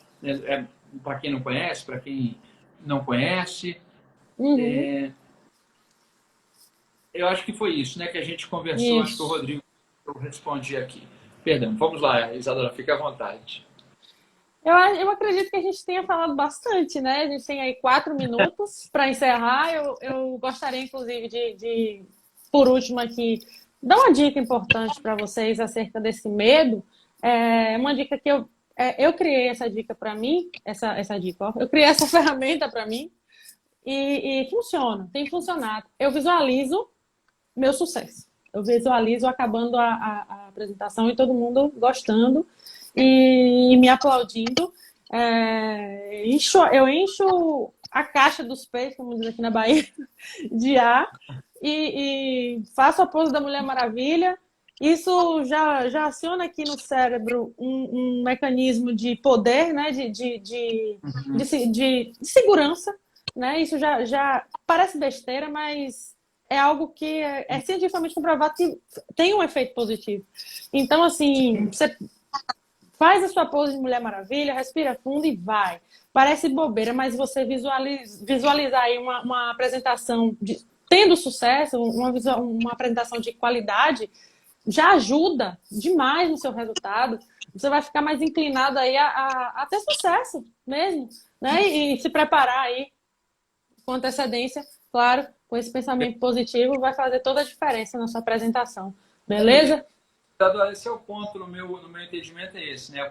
[SPEAKER 2] para quem não conhece, para quem não conhece.
[SPEAKER 1] Uhum.
[SPEAKER 2] Eu acho que foi isso, né, que a gente conversou. Acho que o Rodrigo eu respondi aqui. Perdão, vamos lá, Isadora, fique à vontade.
[SPEAKER 1] Eu acredito que a gente tenha falado bastante, né? A gente tem aí 4 minutos para encerrar. Eu gostaria, inclusive, de, por último aqui, dar uma dica importante para vocês acerca desse medo. Uma dica que eu criei essa dica para mim, essa dica, ó. Eu criei essa ferramenta para mim e funciona, tem funcionado. Eu visualizo meu sucesso. Eu visualizo acabando a apresentação e todo mundo gostando e me aplaudindo. Eu encho a caixa dos peitos, como diz aqui na Bahia, de ar e faço a pose da Mulher Maravilha. Isso já aciona aqui no cérebro um mecanismo de poder, né? de segurança. Né? Isso já parece besteira, mas é algo que é cientificamente comprovado que tem um efeito positivo. Então, assim, você faz a sua pose de Mulher Maravilha, respira fundo e vai. Parece bobeira, mas você visualizar aí uma apresentação tendo sucesso, uma apresentação de qualidade, já ajuda demais no seu resultado. Você vai ficar mais inclinado aí a ter sucesso mesmo, né? E se preparar aí com antecedência, claro, com esse pensamento positivo, vai fazer toda a diferença na sua apresentação. Beleza?
[SPEAKER 2] Esse é o ponto no meu entendimento, é esse, né?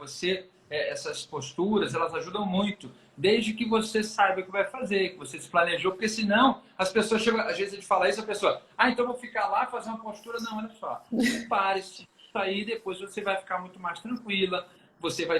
[SPEAKER 2] Essas posturas, elas ajudam muito, desde que você saiba o que vai fazer, que você se planejou, porque senão as pessoas chegam, às vezes a gente fala isso, a pessoa, então vou ficar lá, fazer uma postura, não, olha só, pare-se, aí depois você vai ficar muito mais tranquila, você vai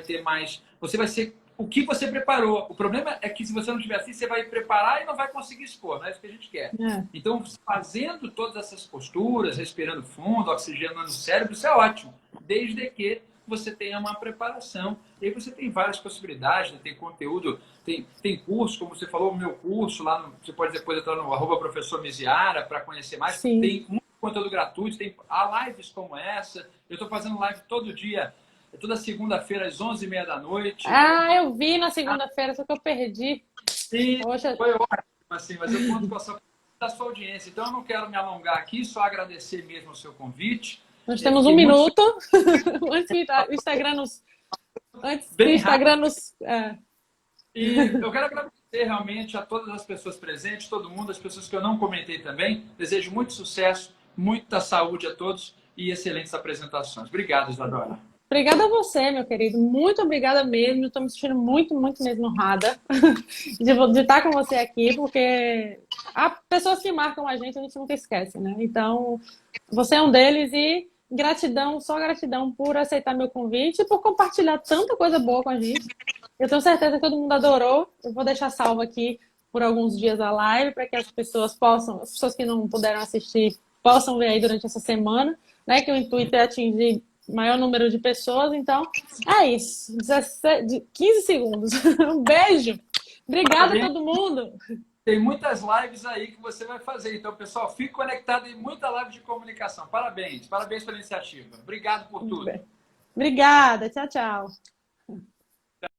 [SPEAKER 2] ser o que você preparou. O problema é que se você não tiver assim, você vai preparar e não vai conseguir expor, não é isso que a gente quer. Então, fazendo todas essas posturas, respirando fundo, oxigenando o cérebro, isso é ótimo, desde que você tenha uma preparação. E aí você tem várias possibilidades, né? Tem conteúdo, tem curso, como você falou, o meu curso, lá você pode depois entrar no @professor Miziara para conhecer mais.
[SPEAKER 1] Sim.
[SPEAKER 2] Tem muito conteúdo gratuito, há lives como essa. Eu estou fazendo live todo dia, toda segunda-feira às 11h30 da noite.
[SPEAKER 1] Eu vi na segunda-feira, só que eu perdi.
[SPEAKER 2] Sim, Poxa. Foi ótimo, assim, mas eu conto com a sua audiência. Então eu não quero me alongar aqui, só agradecer mesmo o seu convite.
[SPEAKER 1] Nós temos 1 minuto antes que o Instagram nos...
[SPEAKER 2] E eu quero agradecer realmente a todas as pessoas presentes, todo mundo, as pessoas que eu não comentei também. Desejo muito sucesso, muita saúde a todos e excelentes apresentações. Obrigado, Isadora.
[SPEAKER 1] Obrigada a você, meu querido. Muito obrigada mesmo. Estou me sentindo muito, muito mesmo honrada de estar com você aqui, porque há pessoas que marcam a gente nunca esquece, né? Então, você é um deles e gratidão, só gratidão por aceitar meu convite e por compartilhar tanta coisa boa com a gente. Eu tenho certeza que todo mundo adorou. Eu vou deixar salvo aqui por alguns dias a live para que as pessoas que não puderam assistir, possam ver aí durante essa semana, né? Que o intuito é atingir maior número de pessoas. Então, é isso. 15 segundos. Um beijo. Obrigada a
[SPEAKER 2] Parabéns.
[SPEAKER 1] todo mundo.
[SPEAKER 2] Tem muitas lives aí que você vai fazer. Então, pessoal, fique conectado em muita live de comunicação. Parabéns. Parabéns pela iniciativa. Obrigado por tudo.
[SPEAKER 1] Obrigada. Tchau, tchau.